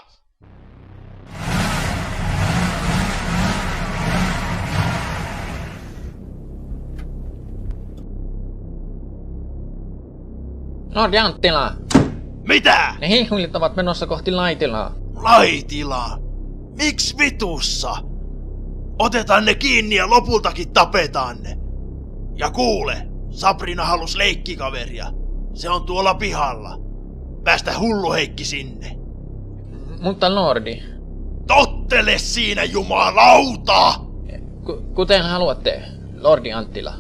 S2: Lordi Anttila!
S8: Mitä?
S2: Ne hihhulit ovat menossa kohti Laitilaa.
S8: Laitilaa? Miks vitussa? Otetaan ne kiinni ja lopultakin tapetaan ne. Ja kuule, Sabrina halus leikkikaveria. Se on tuolla pihalla. Päästä hullu Heikki sinne.
S2: Mutta lordi.
S8: Tottele siinä, jumalauta!
S2: Kuten haluatte, lordi Anttila.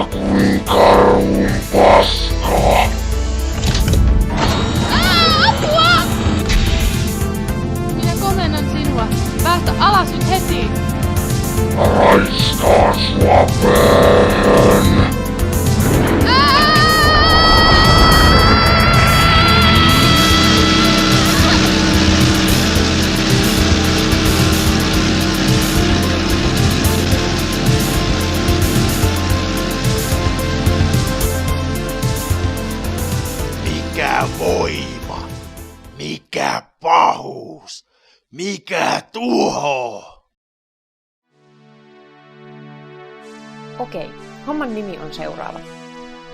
S21: Kuin karhun paskaa.
S13: Apua! Minä komennan sinua. Päästä alas nyt heti!
S21: Raiskaa sua päähän.
S8: Mikä voima, mikä pahuus, mikä tuho!
S9: Okei, homman nimi on seuraava.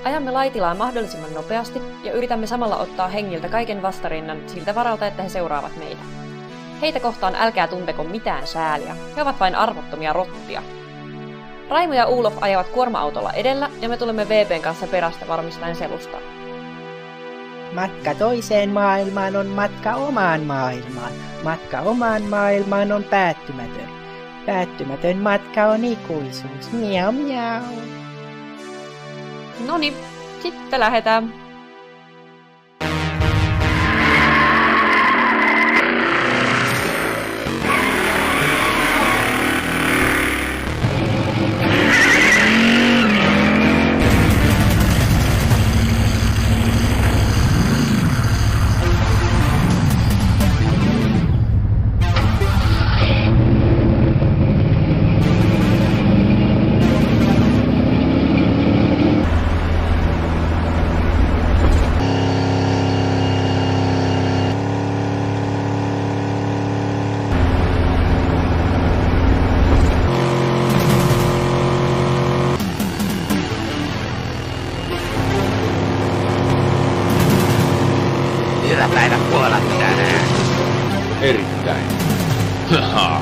S9: Ajamme Laitilaa mahdollisimman nopeasti ja yritämme samalla ottaa hengiltä kaiken vastarinnan siltä varalta, että he seuraavat meitä. Heitä kohtaan älkää tunteko mitään sääliä, he ovat vain arvottomia rottia. Raimo ja Ulof ajavat kuorma-autolla edellä ja me tulemme VPn kanssa perästä varmistaen selustaa.
S22: Matka toiseen maailmaan on matka omaan maailmaan. Matka omaan maailmaan on päättymätön. Päättymätön matka on ikuisuus. Miau miau.
S9: Noniin, sitten lähdetään.
S18: Hyvä päivä kuolla tänään.
S17: Erittäin. Haha.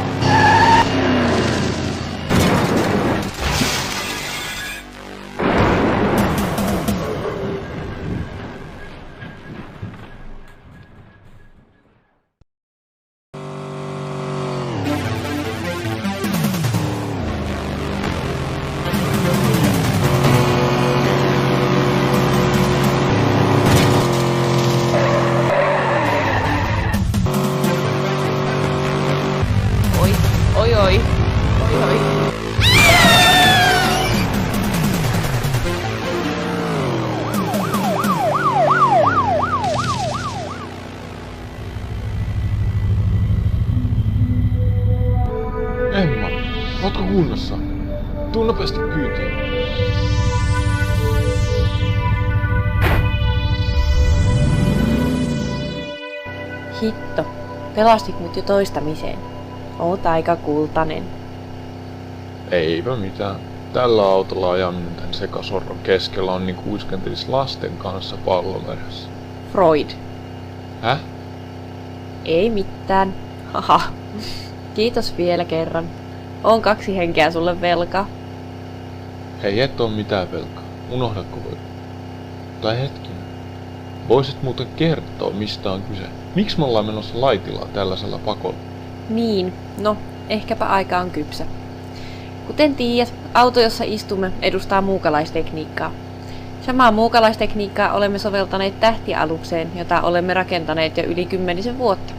S9: Oi.
S17: Emma, ootko kunnossa? Tuu nopeasti kyytiin.
S9: Hitto, pelastit mut jo toistamiseen. Oot aika kultainen.
S17: Eipä mitään. Tällä autolla ajaminen tän sekasorron keskellä on niinku uiskentelis lasten kanssa pallomeressä.
S9: Freud.
S17: Häh?
S9: Ei mitään. Haha. Kiitos vielä kerran. On 2 henkeä sulle velkaa.
S17: Hei, et oo mitään velkaa. Unohdako voi? Tai hetkinen. Voisit muuten kertoa, mistä on kyse? Miksi me ollaan menossa Laitilaan tällaisella pakolla?
S9: Niin, no, ehkäpä aika on kypsä. Kuten tiedät, auto, jossa istumme, edustaa muukalaistekniikkaa. Samaa muukalaistekniikkaa olemme soveltaneet tähtialukseen, jota olemme rakentaneet jo yli 10 vuotta.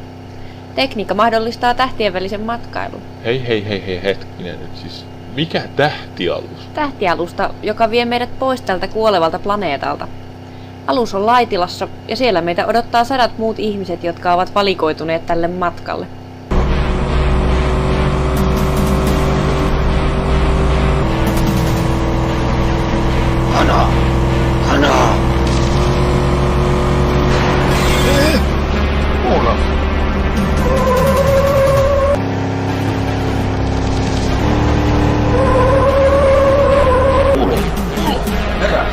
S9: Tekniikka mahdollistaa tähtien välisen matkailun.
S17: Hei, hetkinen nyt siis. Mikä tähtialus?
S9: Tähtialusta, joka vie meidät pois tältä kuolevalta planeetalta. Alus on Laitilassa ja siellä meitä odottaa 100 muut ihmiset, jotka ovat valikoituneet tälle matkalle.
S8: Hana!
S21: Kuule!
S8: Herää!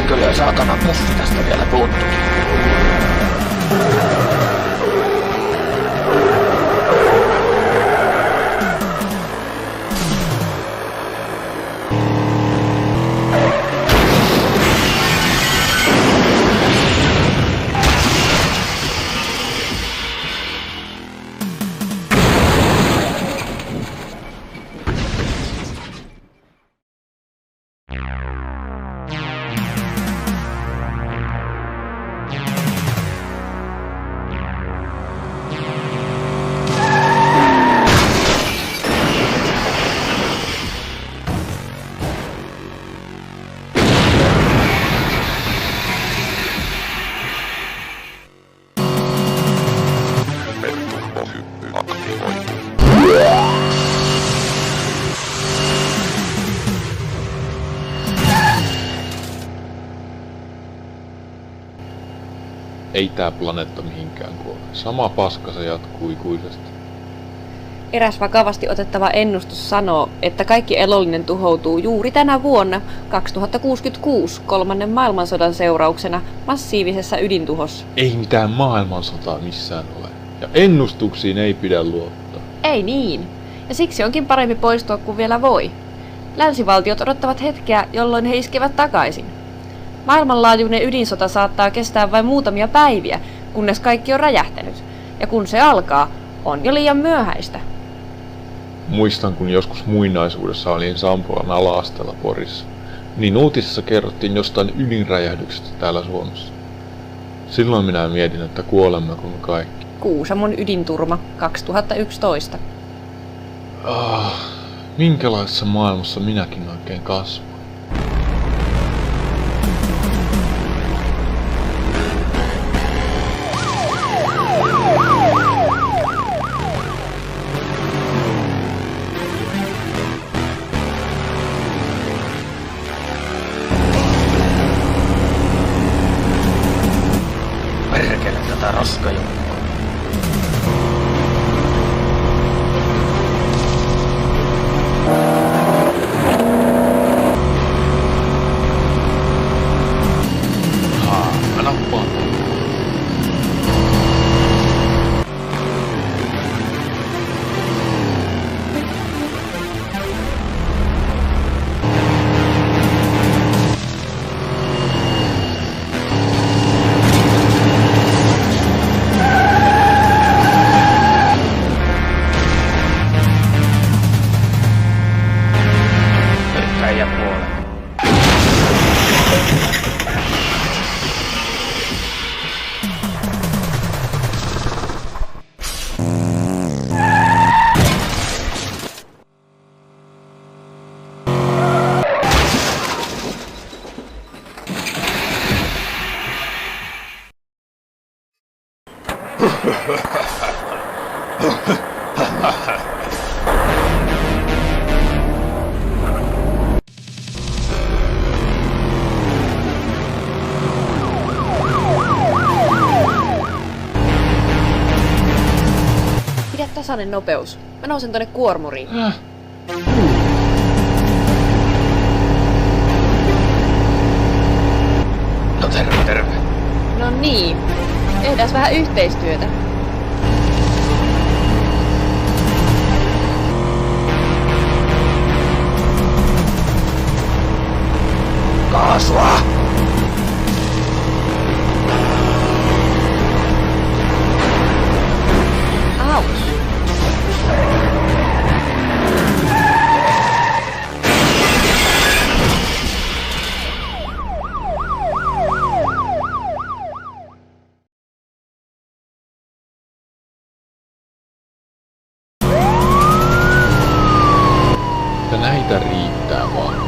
S18: Kyllä saatana puffi tästä vielä puuttuu.
S17: Ei tää planeetta mihinkään kuole. Sama paska se jatkuu ikuisesti.
S9: Eräs vakavasti otettava ennustus sanoo, että kaikki elollinen tuhoutuu juuri tänä vuonna 2066 kolmannen maailmansodan seurauksena massiivisessa ydintuhossa.
S17: Ei mitään maailmansotaa missään ole. Ja ennustuksiin ei pidä luottaa.
S9: Ei niin. Ja siksi onkin parempi poistua kuin vielä voi. Länsivaltiot odottavat hetkeä, jolloin he iskevät takaisin. Maailmanlaajuinen ydinsota saattaa kestää vain muutamia päiviä, kunnes kaikki on räjähtänyt. Ja kun se alkaa, on jo liian myöhäistä.
S17: Muistan, kun joskus muinaisuudessa olin Sampolan ala-asteella Porissa, niin uutisissa kerrottiin jostain ydinräjähdyksestä täällä Suomessa. Silloin minä mietin, että kuolemmeko me kaikki.
S9: Kuusamon ydinturma 2011.
S17: Minkälaisessa maailmassa minäkin oikein kasvoin?
S18: Perkele tätä roskajoukkoa.
S17: Mä nappaan.
S9: Pidä tasainen nopeus. Mä nousen tonne kuormuriin.
S18: No terve, terve.
S9: No niin. Tehdään vähän yhteistyötä.
S18: Kaasua!
S9: Auts.
S17: Ja näitä riittää vaan.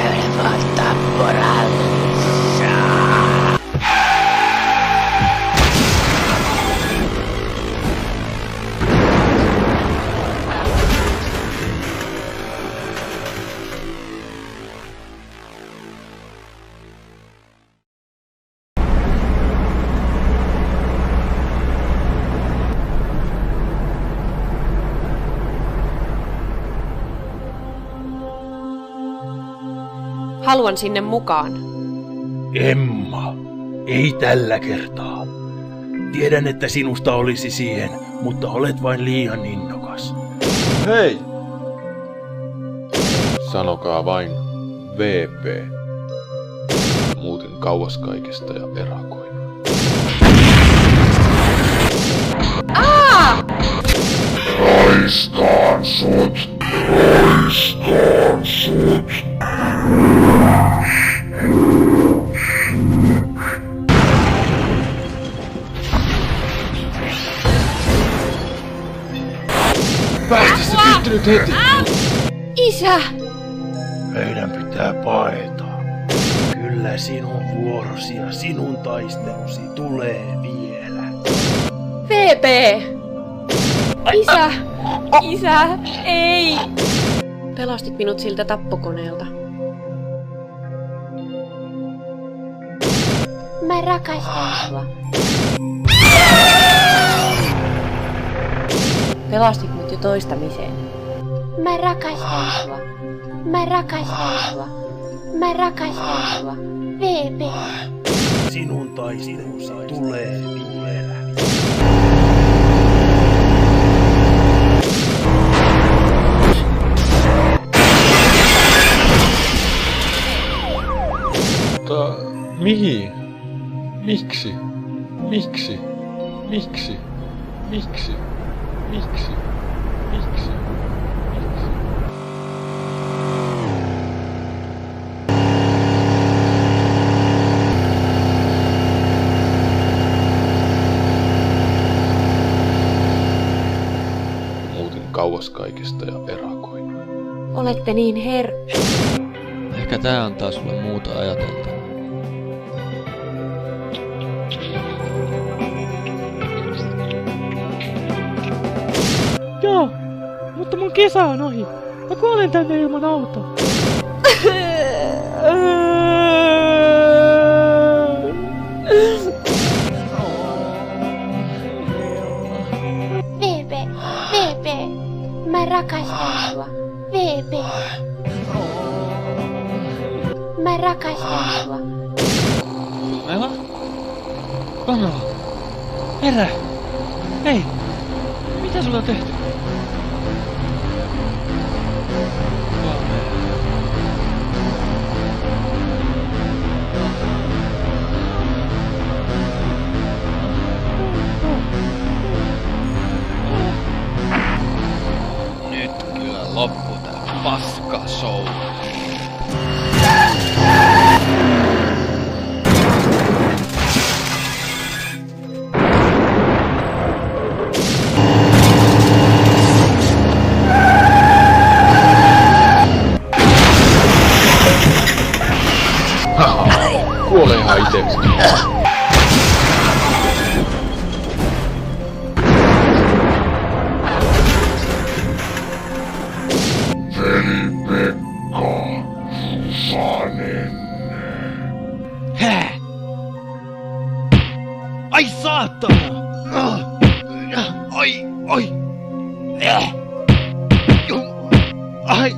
S3: käydä vaan Tapporallissa.
S9: Haluan sinne mukaan.
S8: Emma, ei tällä kertaa. Tiedän, että sinusta olisi siihen, mutta olet vain liian innokas.
S17: Hei! Sanokaa vain VP. Muutin kauas kaikesta ja erakoin.
S21: Raistaan sut! Raistaan sut!
S4: Päästä se pyttynyt heti!
S9: Isä!
S8: Meidän pitää paeta. Kyllä sinun vuorosi ja sinun taistelusi tulee vielä.
S9: VP! Isä! Isä! Ei! Pelastit minut siltä tappokoneelta.
S6: Mä rakastan sua.
S9: Pelastit mut jo toistamiseen.
S6: Mä rakastan sua. Mä rakastan sua. Mä rakastan sua. VP.
S8: Sinun taistelusi tulee vielä.
S17: Mutta mihin? Miksi? Miksi? Miksi? Miksi? Miksi? Miksi? Muutin kauas kaikesta ja erakoin.
S9: Olette niin
S2: Ehkä tää antaa sulle muuta ajateltavaa.
S5: Joo, mutta mun kesä on ohi. Mä kuolen tänne ilman autoa.
S6: VP. VP. Mä rakastan sua. VP. Mä rakastan sua.
S5: Kanava? Kanava? Herra! Hei! Mitä sulla on tehty?
S2: Nyt kyllä loppu tää paskashow.
S17: Kuole ihan itseksi.
S21: Veli-Pekka, Susanen.
S5: Hää? Ai saatana! Ai, ai! Ai!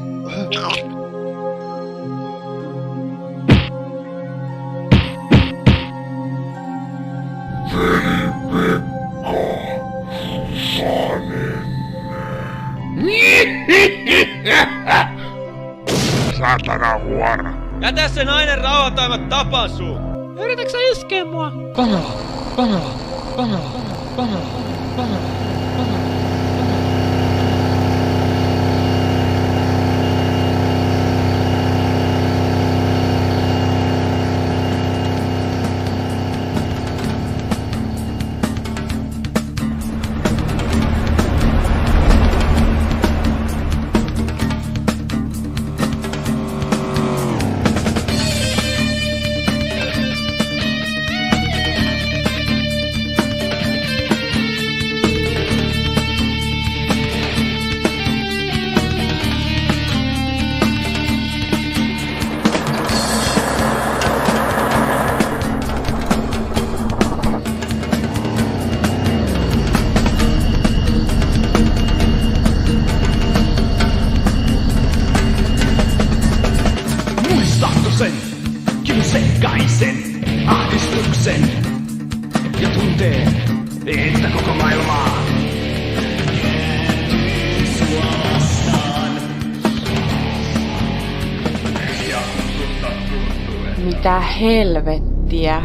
S21: Saatana huora.
S4: Jätä se nainen rauhaan tai mä tapan sun!
S5: Yritätkö sä iskeä mua? Kanava! Kanava! Kanava! Kanava! Kanava! Kanava!
S20: liian sekkaisen ahdistuksen ja tuntee, että koko maailmaa
S9: Mitä helvettiä?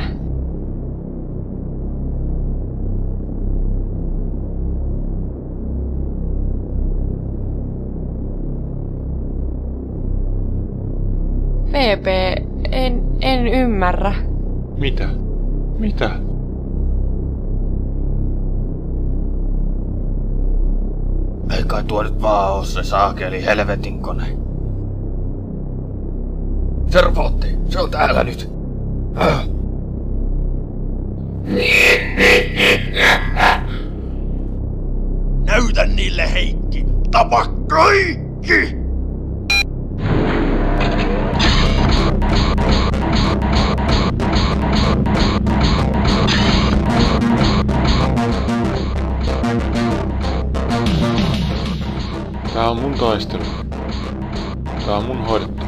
S9: VP, en ymmärrä.
S17: Mitä? Mitä?
S18: Ei kai tuo nyt vaan oo se saakeli helvetin kone. Servootti, se on täällä nyt.
S21: Näytä niille, Heikki! Tapa kaikki!
S17: Tää on mun taistelu. Tää on mun hoidettu.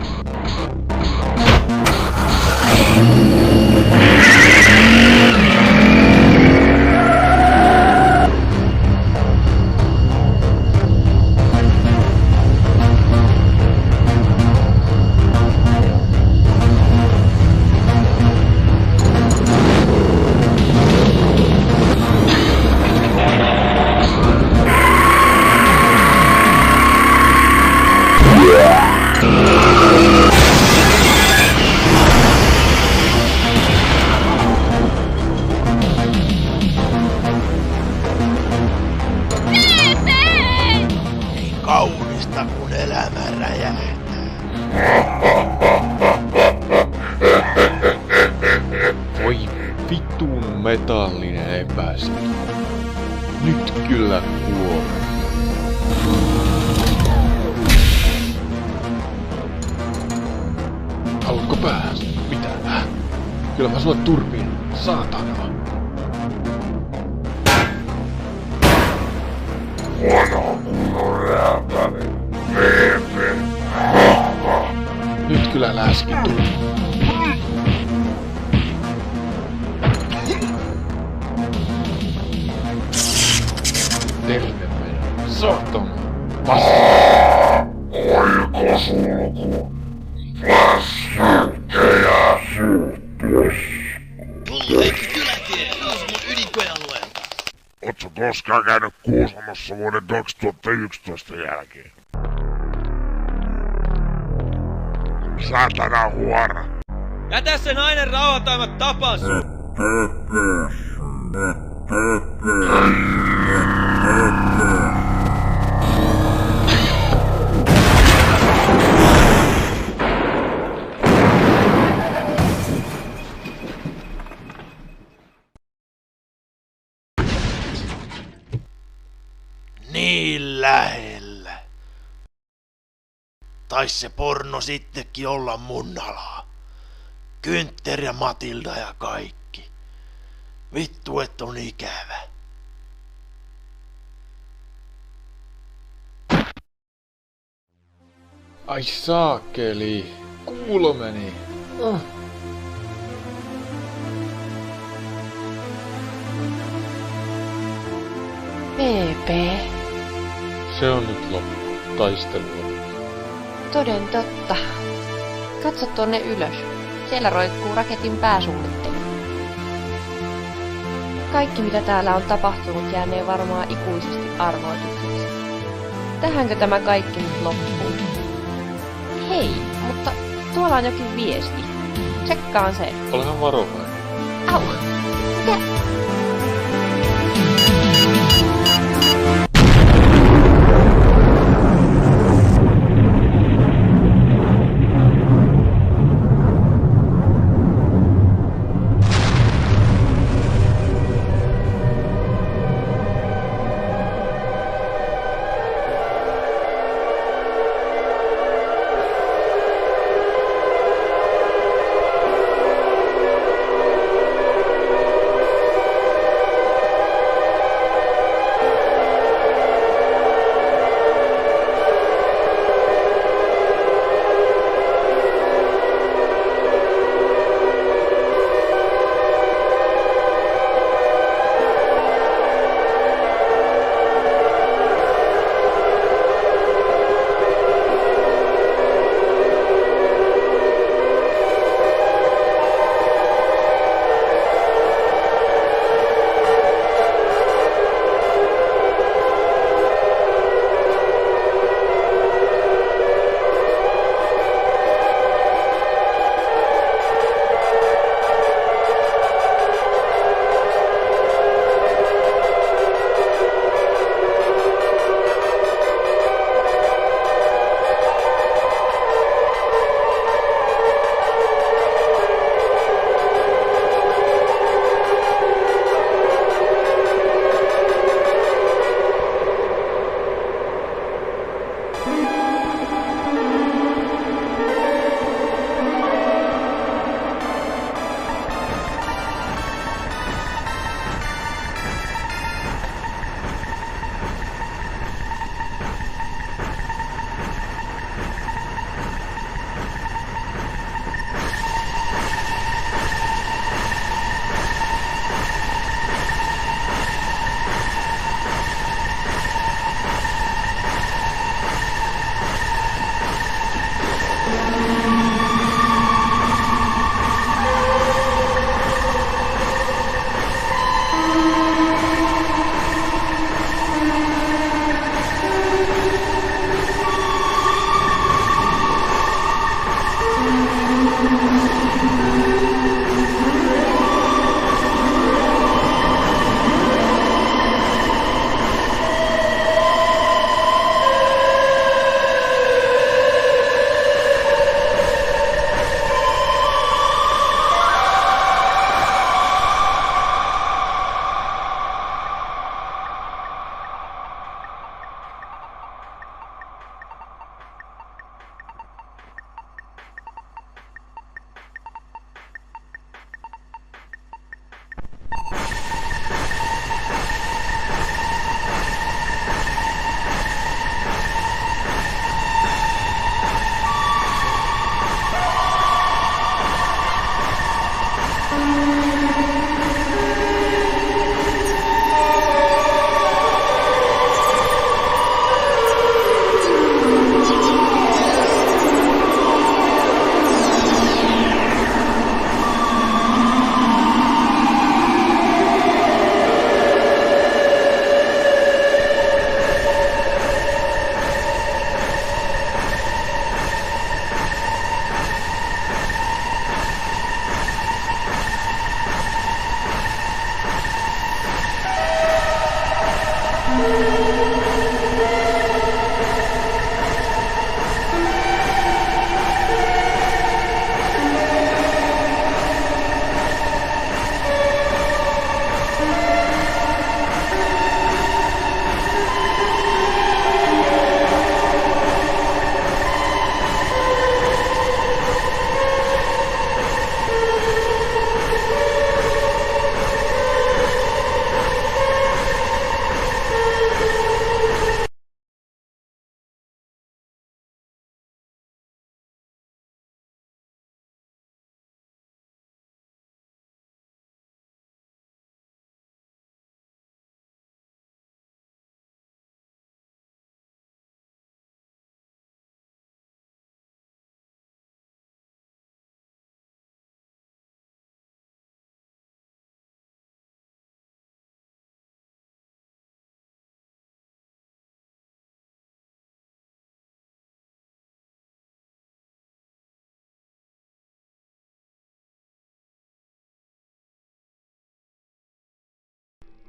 S21: Kaunista kun elämä räjähtää.
S17: Voi vitun metallinen epäsi. Nyt kyllä kuolee. Haluatko päästä? Mitä? Kyllä mä sua turpiin. Saatana.
S21: Huono kunnon rääpäri. VP.
S17: Nyt kyllä läski tuli. Terve meidän. Saatana.
S21: Oikosulku. Väsyttäjä suhtus.
S7: Tulleekin kyläkeen Kuusamon ydinkoealueelta.
S21: Ootko koskaan käynyt Kuusamossa vuoden 2011 jälkeen? Saatana huora.
S7: Jätä se nainen rauhaan tai mä tapan sun.
S21: Niin lähellä. Tais se porno sittenkin olla mun alaa. Günther ja Matilda ja kaikki. Vittu et on ikävä.
S17: Ai saakeli. Kuulo meni.
S9: VP.
S17: Se on nyt loppu. Taistelu.
S9: Toden totta. Katso tuonne ylös. Siellä roikkuu raketin pääsuunnittelu. Kaikki mitä täällä on tapahtunut jäänee varmaan ikuisesti arvoitukseksi. Tähänkö tämä kaikki nyt loppuu? Hei, mutta tuolla on jokin viesti. Tsekkaan se.
S17: Olehan varovainen.
S9: Au! Mikä?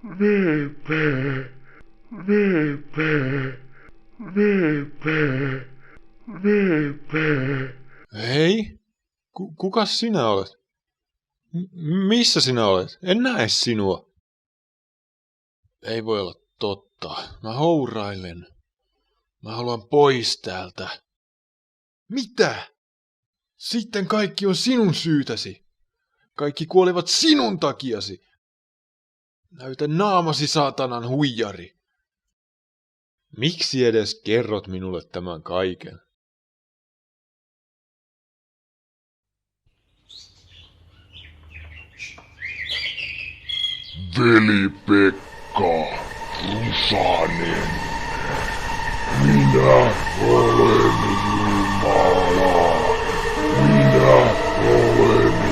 S11: VP. VP. VP. VP.
S17: Hei? Kukas sinä olet? Missä sinä olet? En näe sinua. Ei voi olla totta. Mä hourailen. Mä haluan pois täältä. Mitä? Sitten kaikki on sinun syytäsi. Kaikki kuolevat sinun takiasi. Näytä naamasi, saatanan huijari. Miksi edes kerrot minulle tämän kaiken?
S11: Veli-Pekka Rusanen. Minä olen Jumala. Minä olen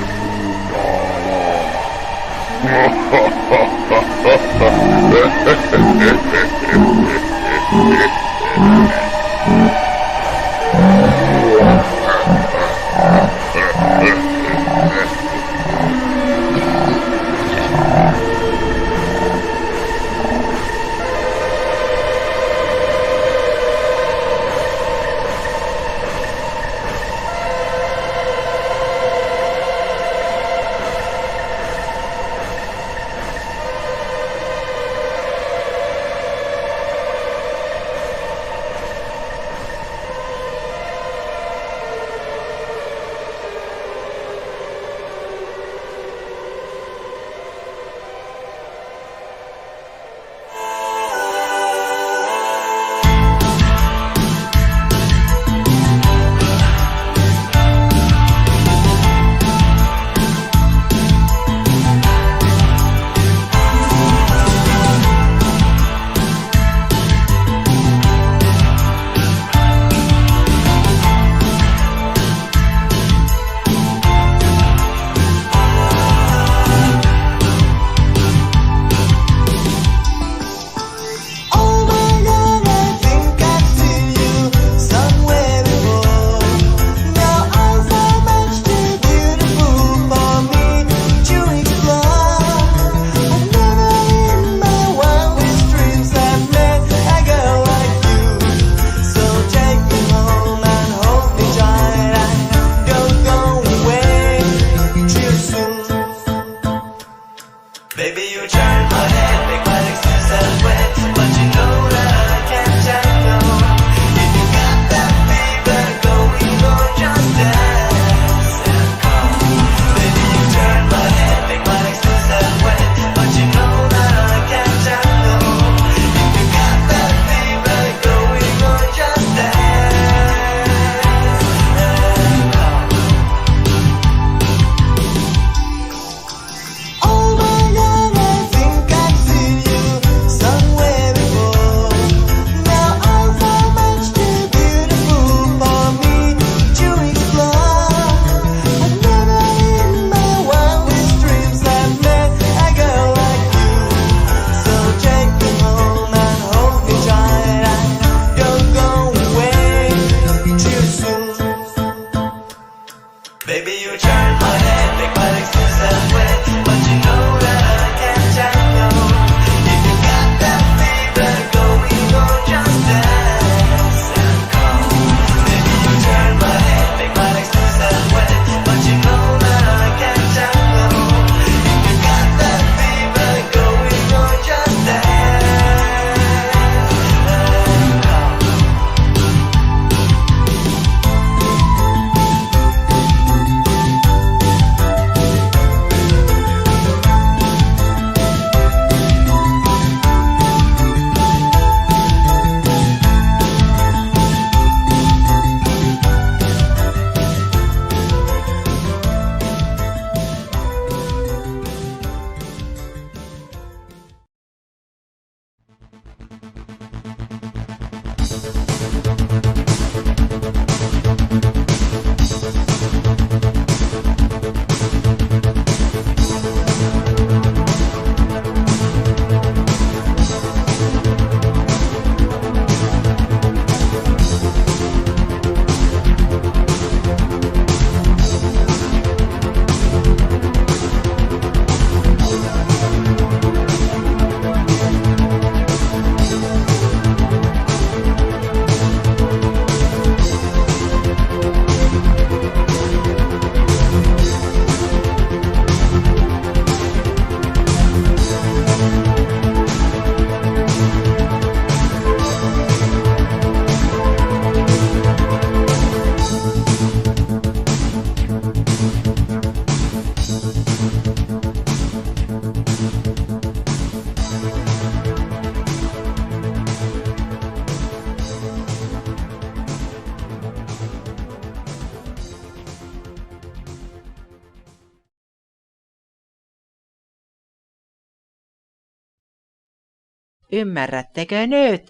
S22: Ymmärrättekö nyt?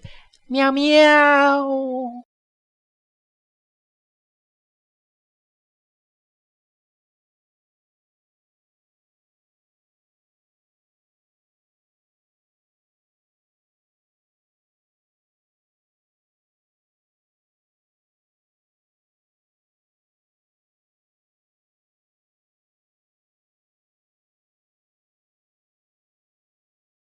S22: Miau miau.